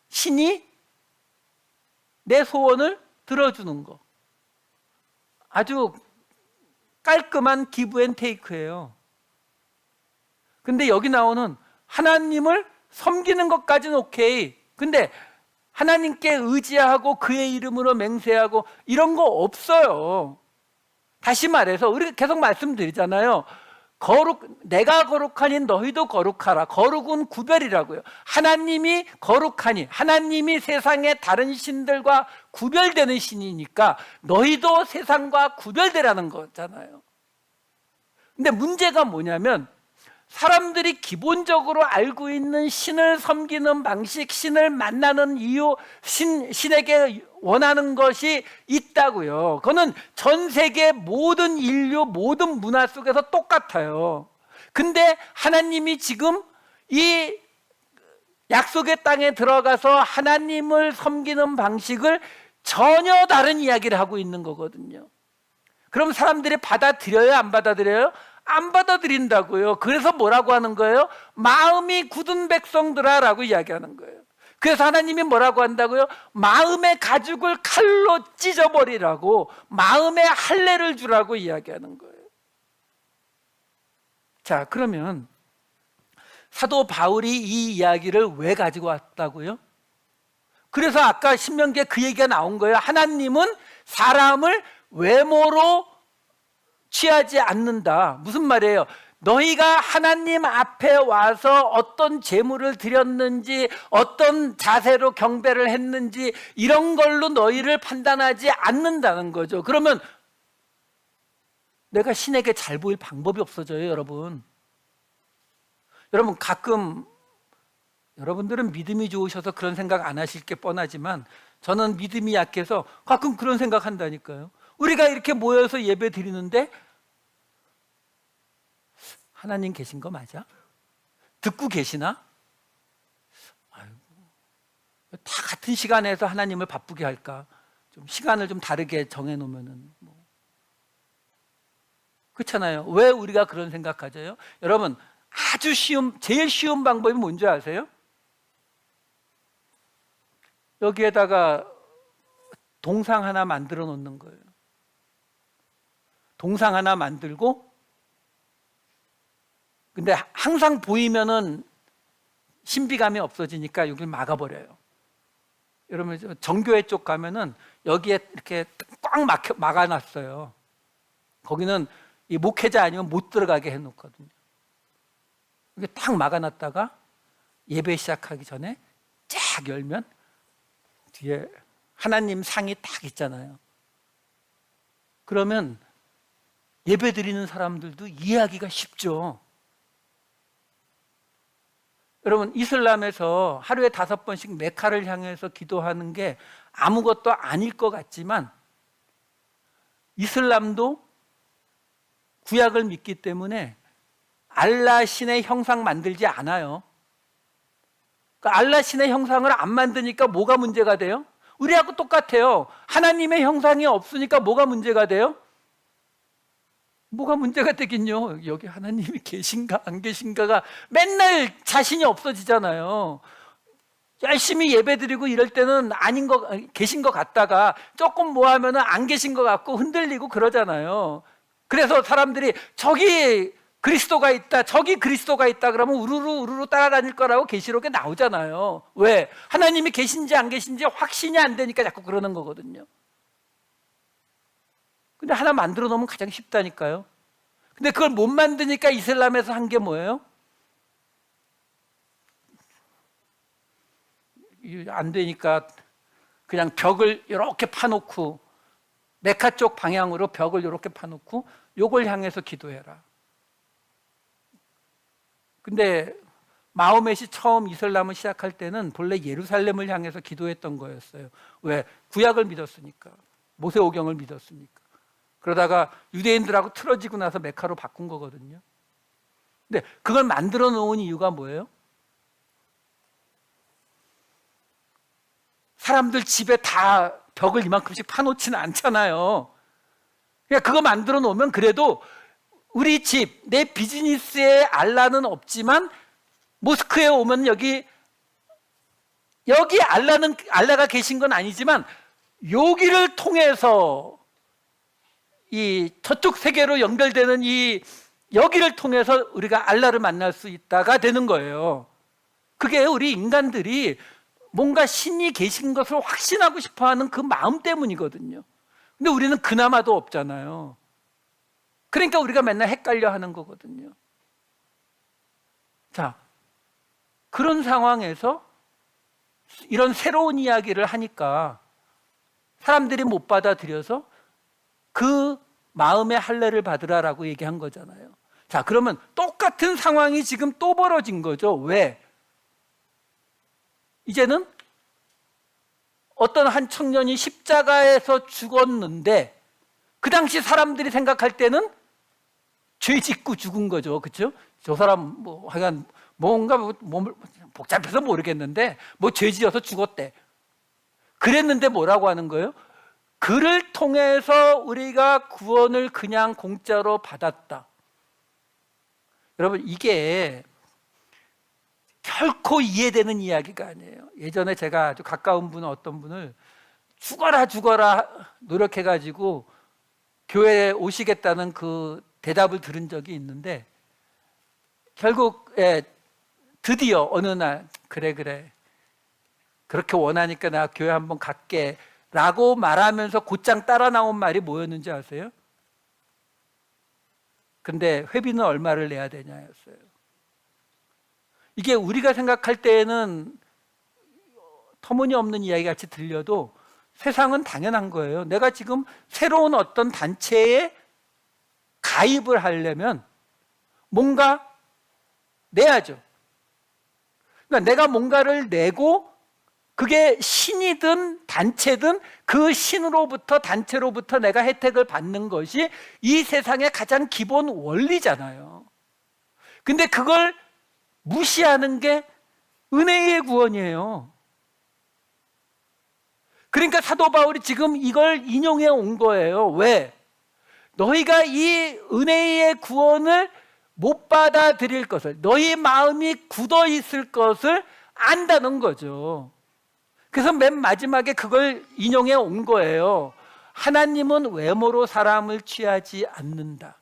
신이 내 소원을 들어주는 거. 아주 깔끔한 기브 앤 테이크예요. 근데 여기 나오는 하나님을 섬기는 것까지는 오케이. 근데 하나님께 의지하고 그의 이름으로 맹세하고 이런 거 없어요. 다시 말해서 우리가 계속 말씀드리잖아요. 내가 거룩하니 너희도 거룩하라. 거룩은 구별이라고요. 하나님이 거룩하니, 하나님이 세상의 다른 신들과 구별되는 신이니까 너희도 세상과 구별되라는 거잖아요. 근데 문제가 뭐냐면 사람들이 기본적으로 알고 있는 신을 섬기는 방식, 신을 만나는 이유, 신에게 원하는 것이 있다고요. 그거는 전 세계 모든 인류, 모든 문화 속에서 똑같아요. 근데 하나님이 지금 이 약속의 땅에 들어가서 하나님을 섬기는 방식을 전혀 다른 이야기를 하고 있는 거거든요. 그럼 사람들이 받아들여요? 안 받아들여요? 안 받아들인다고요. 그래서 뭐라고 하는 거예요? 마음이 굳은 백성들아 라고 이야기하는 거예요. 그래서 하나님이 뭐라고 한다고요? 마음의 가죽을 칼로 찢어버리라고, 마음의 할례를 주라고 이야기하는 거예요. 자, 그러면 사도 바울이 이 이야기를 왜 가지고 왔다고요? 그래서 아까 신명기에 그 얘기가 나온 거예요. 하나님은 사람을 외모로 취하지 않는다. 무슨 말이에요? 너희가 하나님 앞에 와서 어떤 제물을 드렸는지, 어떤 자세로 경배를 했는지 이런 걸로 너희를 판단하지 않는다는 거죠. 그러면 내가 신에게 잘 보일 방법이 없어져요, 여러분. 여러분, 가끔 여러분들은 믿음이 좋으셔서 그런 생각 안 하실 게 뻔하지만 저는 믿음이 약해서 가끔 그런 생각 한다니까요. 우리가 이렇게 모여서 예배 드리는데 하나님 계신 거 맞아? 듣고 계시나? 아이고, 다 같은 시간에서 하나님을 바쁘게 할까? 좀 시간을 좀 다르게 정해놓으면은 그렇잖아요. 왜 우리가 그런 생각하죠? 여러분, 아주 제일 쉬운 방법이 뭔지 아세요? 여기에다가 동상 하나 만들어 놓는 거예요. 동상 하나 만들고, 근데 항상 보이면은 신비감이 없어지니까 여기를 막아버려요. 여러분, 정교회 쪽 가면은 여기에 이렇게 꽉 막아놨어요. 거기는 이 목회자 아니면 못 들어가게 해놓거든요. 이게 딱 막아놨다가 예배 시작하기 전에 쫙 열면 뒤에 하나님 상이 딱 있잖아요. 그러면 예배 드리는 사람들도 이해하기가 쉽죠. 여러분, 이슬람에서 하루에 5번씩 메카를 향해서 기도하는 게 아무것도 아닐 것 같지만 이슬람도 구약을 믿기 때문에 알라 신의 형상 만들지 않아요. 그러니까 알라 신의 형상을 안 만드니까 뭐가 문제가 돼요? 우리하고 똑같아요. 하나님의 형상이 없으니까 뭐가 문제가 돼요? 뭐가 문제가 되긴요. 여기 하나님이 계신가 안 계신가가 맨날 자신이 없어지잖아요. 열심히 예배드리고 이럴 때는 아닌 거 계신 것 같다가 조금 뭐 하면은 안 계신 것 같고 흔들리고 그러잖아요. 그래서 사람들이 저기 그리스도가 있다, 저기 그리스도가 있다 그러면 우르르 따라다닐 거라고 계시록에 나오잖아요. 왜? 하나님이 계신지 안 계신지 확신이 안 되니까 자꾸 그러는 거거든요. 근데 하나 만들어 놓으면 가장 쉽다니까요. 근데 그걸 못 만드니까 이슬람에서 한 게 뭐예요? 안 되니까 그냥 벽을 이렇게 파놓고 메카 쪽 방향으로 벽을 이렇게 파놓고 요걸 향해서 기도해라. 근데 마호멧이 처음 이슬람을 시작할 때는 본래 예루살렘을 향해서 기도했던 거였어요. 왜? 구약을 믿었으니까, 모세오경을 믿었으니까. 그러다가 유대인들하고 틀어지고 나서 메카로 바꾼 거거든요. 근데 그걸 만들어 놓은 이유가 뭐예요? 사람들 집에 다 벽을 이만큼씩 파놓지는 않잖아요. 그러니까 그거 만들어 놓으면 그래도 우리 집, 내 비즈니스에 알라는 없지만 모스크에 오면 여기 알라가 계신 건 아니지만 여기를 통해서 이 저쪽 세계로 연결되는 이 여기를 통해서 우리가 알라를 만날 수 있다가 되는 거예요. 그게 우리 인간들이 뭔가 신이 계신 것을 확신하고 싶어하는 그 마음 때문이거든요. 근데 우리는 그나마도 없잖아요. 그러니까 우리가 맨날 헷갈려 하는 거거든요. 자, 그런 상황에서 이런 새로운 이야기를 하니까 사람들이 못 받아들여서 그 마음의 할례를 받으라라고 얘기한 거잖아요. 자, 그러면 똑같은 상황이 지금 또 벌어진 거죠. 왜? 이제는 어떤 한 청년이 십자가에서 죽었는데 그 당시 사람들이 생각할 때는 죄 짓고 죽은 거죠. 그렇죠? 저 사람 뭐 하여간 뭔가 몸을 복잡해서 모르겠는데 뭐 죄 지어서 죽었대. 그랬는데 뭐라고 하는 거예요? 그를 통해서 우리가 구원을 그냥 공짜로 받았다. 여러분, 이게 결코 이해되는 이야기가 아니에요. 예전에 제가 아주 가까운 어떤 분을 죽어라 노력해가지고 교회에 오시겠다는 그 대답을 들은 적이 있는데 결국 드디어 어느 날 그래 그렇게 원하니까 나 교회 한번 갈게 라고 말하면서 곧장 따라 나온 말이 뭐였는지 아세요? 근데 회비는 얼마를 내야 되냐였어요. 이게 우리가 생각할 때에는 터무니없는 이야기 같이 들려도 세상은 당연한 거예요. 내가 지금 새로운 어떤 단체에 가입을 하려면 뭔가 내야죠. 그러니까 내가 뭔가를 내고 그게 신이든 단체든 그 신으로부터 단체로부터 내가 혜택을 받는 것이 이 세상의 가장 기본 원리잖아요. 근데 그걸 무시하는 게 은혜의 구원이에요. 그러니까 사도 바울이 지금 이걸 인용해 온 거예요. 왜? 너희가 이 은혜의 구원을 못 받아들일 것을, 너희 마음이 굳어 있을 것을 안다는 거죠. 그래서 맨 마지막에 그걸 인용해 온 거예요. 하나님은 외모로 사람을 취하지 않는다.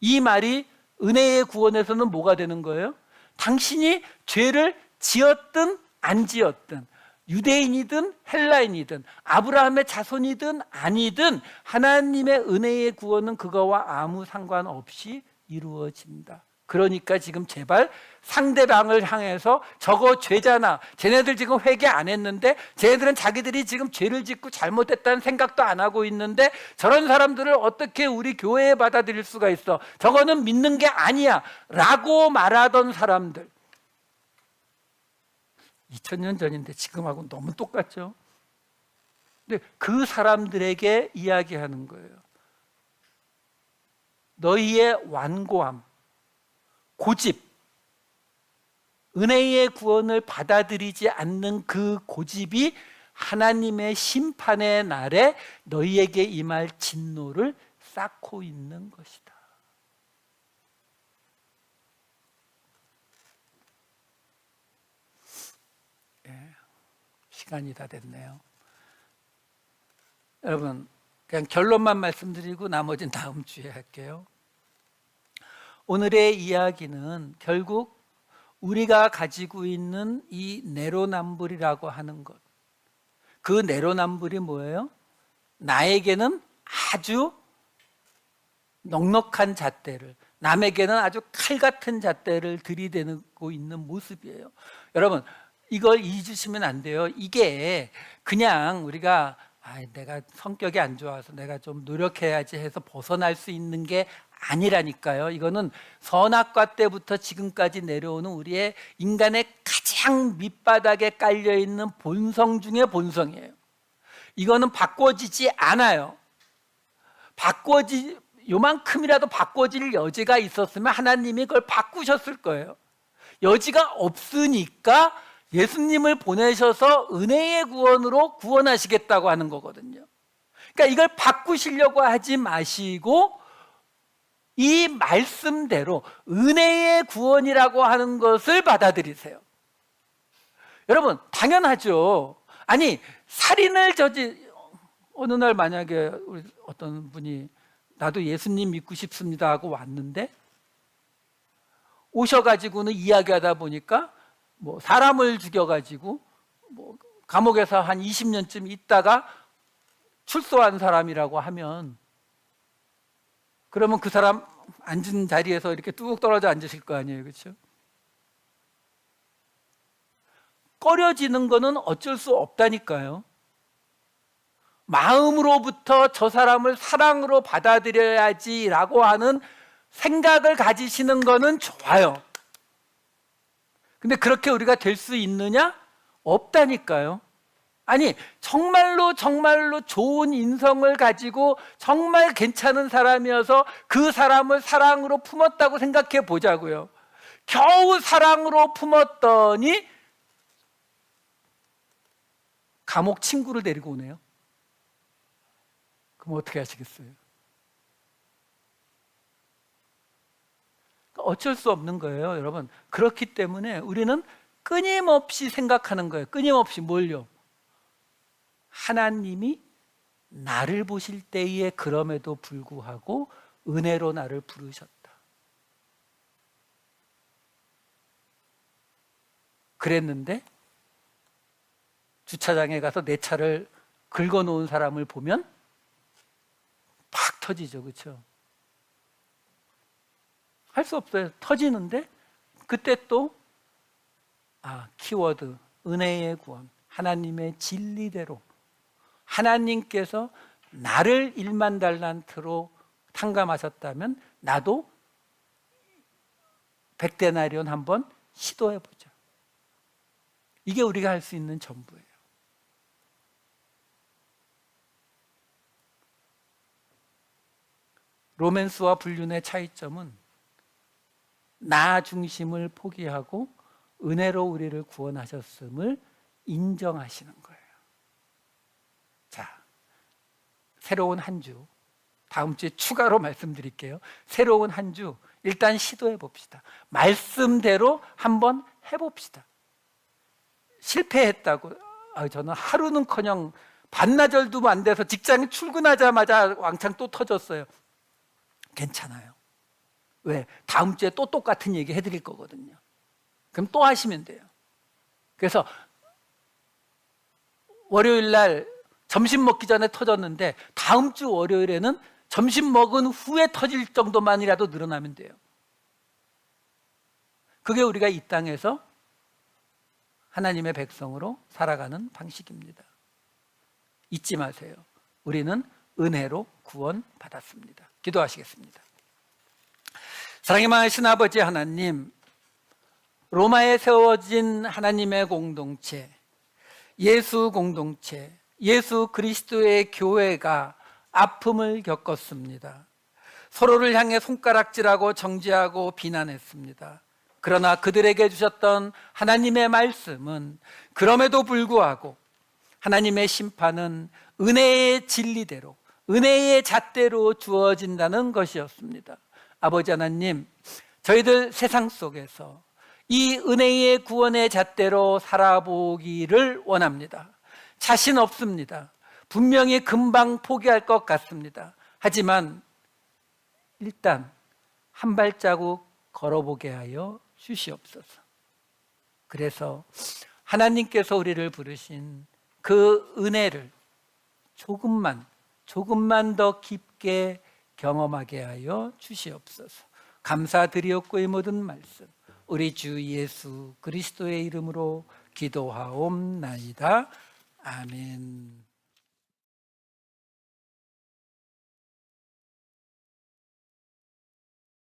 이 말이 은혜의 구원에서는 뭐가 되는 거예요? 당신이 죄를 지었든 안 지었든, 유대인이든 헬라인이든 아브라함의 자손이든 아니든 하나님의 은혜의 구원은 그거와 아무 상관없이 이루어진다. 그러니까 지금 제발 상대방을 향해서 저거 죄잖아, 쟤네들 지금 회개 안 했는데, 쟤네들은 자기들이 지금 죄를 짓고 잘못했다는 생각도 안 하고 있는데 저런 사람들을 어떻게 우리 교회에 받아들일 수가 있어, 저거는 믿는 게 아니야 라고 말하던 사람들, 2000년 전인데 지금하고 너무 똑같죠. 근데 그 사람들에게 이야기하는 거예요. 너희의 완고함, 고집, 은혜의 구원을 받아들이지 않는 그 고집이 하나님의 심판의 날에 너희에게 임할 진노를 쌓고 있는 것이다. 시간이 다 됐네요. 여러분, 그냥 결론만 말씀드리고 나머지는 다음 주에 할게요. 오늘의 이야기는 결국 우리가 가지고 있는 이 내로남불이라고 하는 것, 그 내로남불이 뭐예요? 나에게는 아주 넉넉한 잣대를, 남에게는 아주 칼 같은 잣대를 들이대고 있는 모습이에요. 여러분, 이걸 잊으시면 안 돼요. 이게 그냥 우리가 내가 성격이 안 좋아서 내가 좀 노력해야지 해서 벗어날 수 있는 게 아니라니까요. 이거는 선악과 때부터 지금까지 내려오는 우리의 인간의 가장 밑바닥에 깔려있는 본성 중의 본성이에요. 이거는 바꿔지지 않아요. 요만큼이라도 바꿔질 여지가 있었으면 하나님이 그걸 바꾸셨을 거예요. 여지가 없으니까 예수님을 보내셔서 은혜의 구원으로 구원하시겠다고 하는 거거든요. 그러니까 이걸 바꾸시려고 하지 마시고 이 말씀대로 은혜의 구원이라고 하는 것을 받아들이세요. 여러분, 당연하죠. 아니, 살인을 어느 날 만약에 우리 어떤 분이 나도 예수님 믿고 싶습니다 하고 왔는데 오셔가지고는 이야기하다 보니까 뭐 사람을 죽여가지고 뭐 감옥에서 한 20년쯤 있다가 출소한 사람이라고 하면, 그러면 그 사람 앉은 자리에서 이렇게 뚝 떨어져 앉으실 거 아니에요, 그렇죠? 꺼려지는 거는 어쩔 수 없다니까요. 마음으로부터 저 사람을 사랑으로 받아들여야지라고 하는 생각을 가지시는 거는 좋아요. 근데 그렇게 우리가 될 수 있느냐? 없다니까요. 아니, 정말로 좋은 인성을 가지고 정말 괜찮은 사람이어서 그 사람을 사랑으로 품었다고 생각해 보자고요. 겨우 사랑으로 품었더니 감옥 친구를 데리고 오네요. 그럼 어떻게 하시겠어요? 어쩔 수 없는 거예요, 여러분. 그렇기 때문에 우리는 끊임없이 생각하는 거예요. 끊임없이 뭘요? 하나님이 나를 보실 때에 그럼에도 불구하고 은혜로 나를 부르셨다. 그랬는데 주차장에 가서 내 차를 긁어놓은 사람을 보면 팍 터지죠, 그렇죠? 할 수 없어요. 터지는데 그때 또 키워드 은혜의 구원, 하나님의 진리대로 하나님께서 나를 1만 달란트로 탕감하셨다면 나도 100데나리온 한번 시도해보자. 이게 우리가 할 수 있는 전부예요. 로맨스와 불륜의 차이점은 나 중심을 포기하고 은혜로 우리를 구원하셨음을 인정하시는 거예요. 자, 새로운 한 주, 다음 주에 추가로 말씀드릴게요. 새로운 한 주 일단 시도해 봅시다. 말씀대로 한번 해봅시다. 실패했다고 저는 하루는커녕 반나절도 안 돼서 직장에 출근하자마자 왕창 또 터졌어요. 괜찮아요. 왜? 다음 주에 또 똑같은 얘기 해드릴 거거든요. 그럼 또 하시면 돼요. 그래서 월요일 날 점심 먹기 전에 터졌는데 다음 주 월요일에는 점심 먹은 후에 터질 정도만이라도 늘어나면 돼요. 그게 우리가 이 땅에서 하나님의 백성으로 살아가는 방식입니다. 잊지 마세요. 우리는 은혜로 구원받았습니다. 기도하시겠습니다. 사랑이 많으신 아버지 하나님, 로마에 세워진 하나님의 공동체, 예수 공동체, 예수 그리스도의 교회가 아픔을 겪었습니다. 서로를 향해 손가락질하고 정죄하고 비난했습니다. 그러나 그들에게 주셨던 하나님의 말씀은 그럼에도 불구하고 하나님의 심판은 은혜의 진리대로, 은혜의 잣대로 주어진다는 것이었습니다. 아버지 하나님, 저희들 세상 속에서 이 은혜의 구원의 잣대로 살아보기를 원합니다. 자신 없습니다. 분명히 금방 포기할 것 같습니다. 하지만 일단 한 발자국 걸어보게 하여 주시옵소서. 그래서 하나님께서 우리를 부르신 그 은혜를 조금만 더 깊게 경험하게 하여 주시옵소서. 감사드리옵고 이 모든 말씀 우리 주 예수 그리스도의 이름으로 기도하옵나이다. 아멘.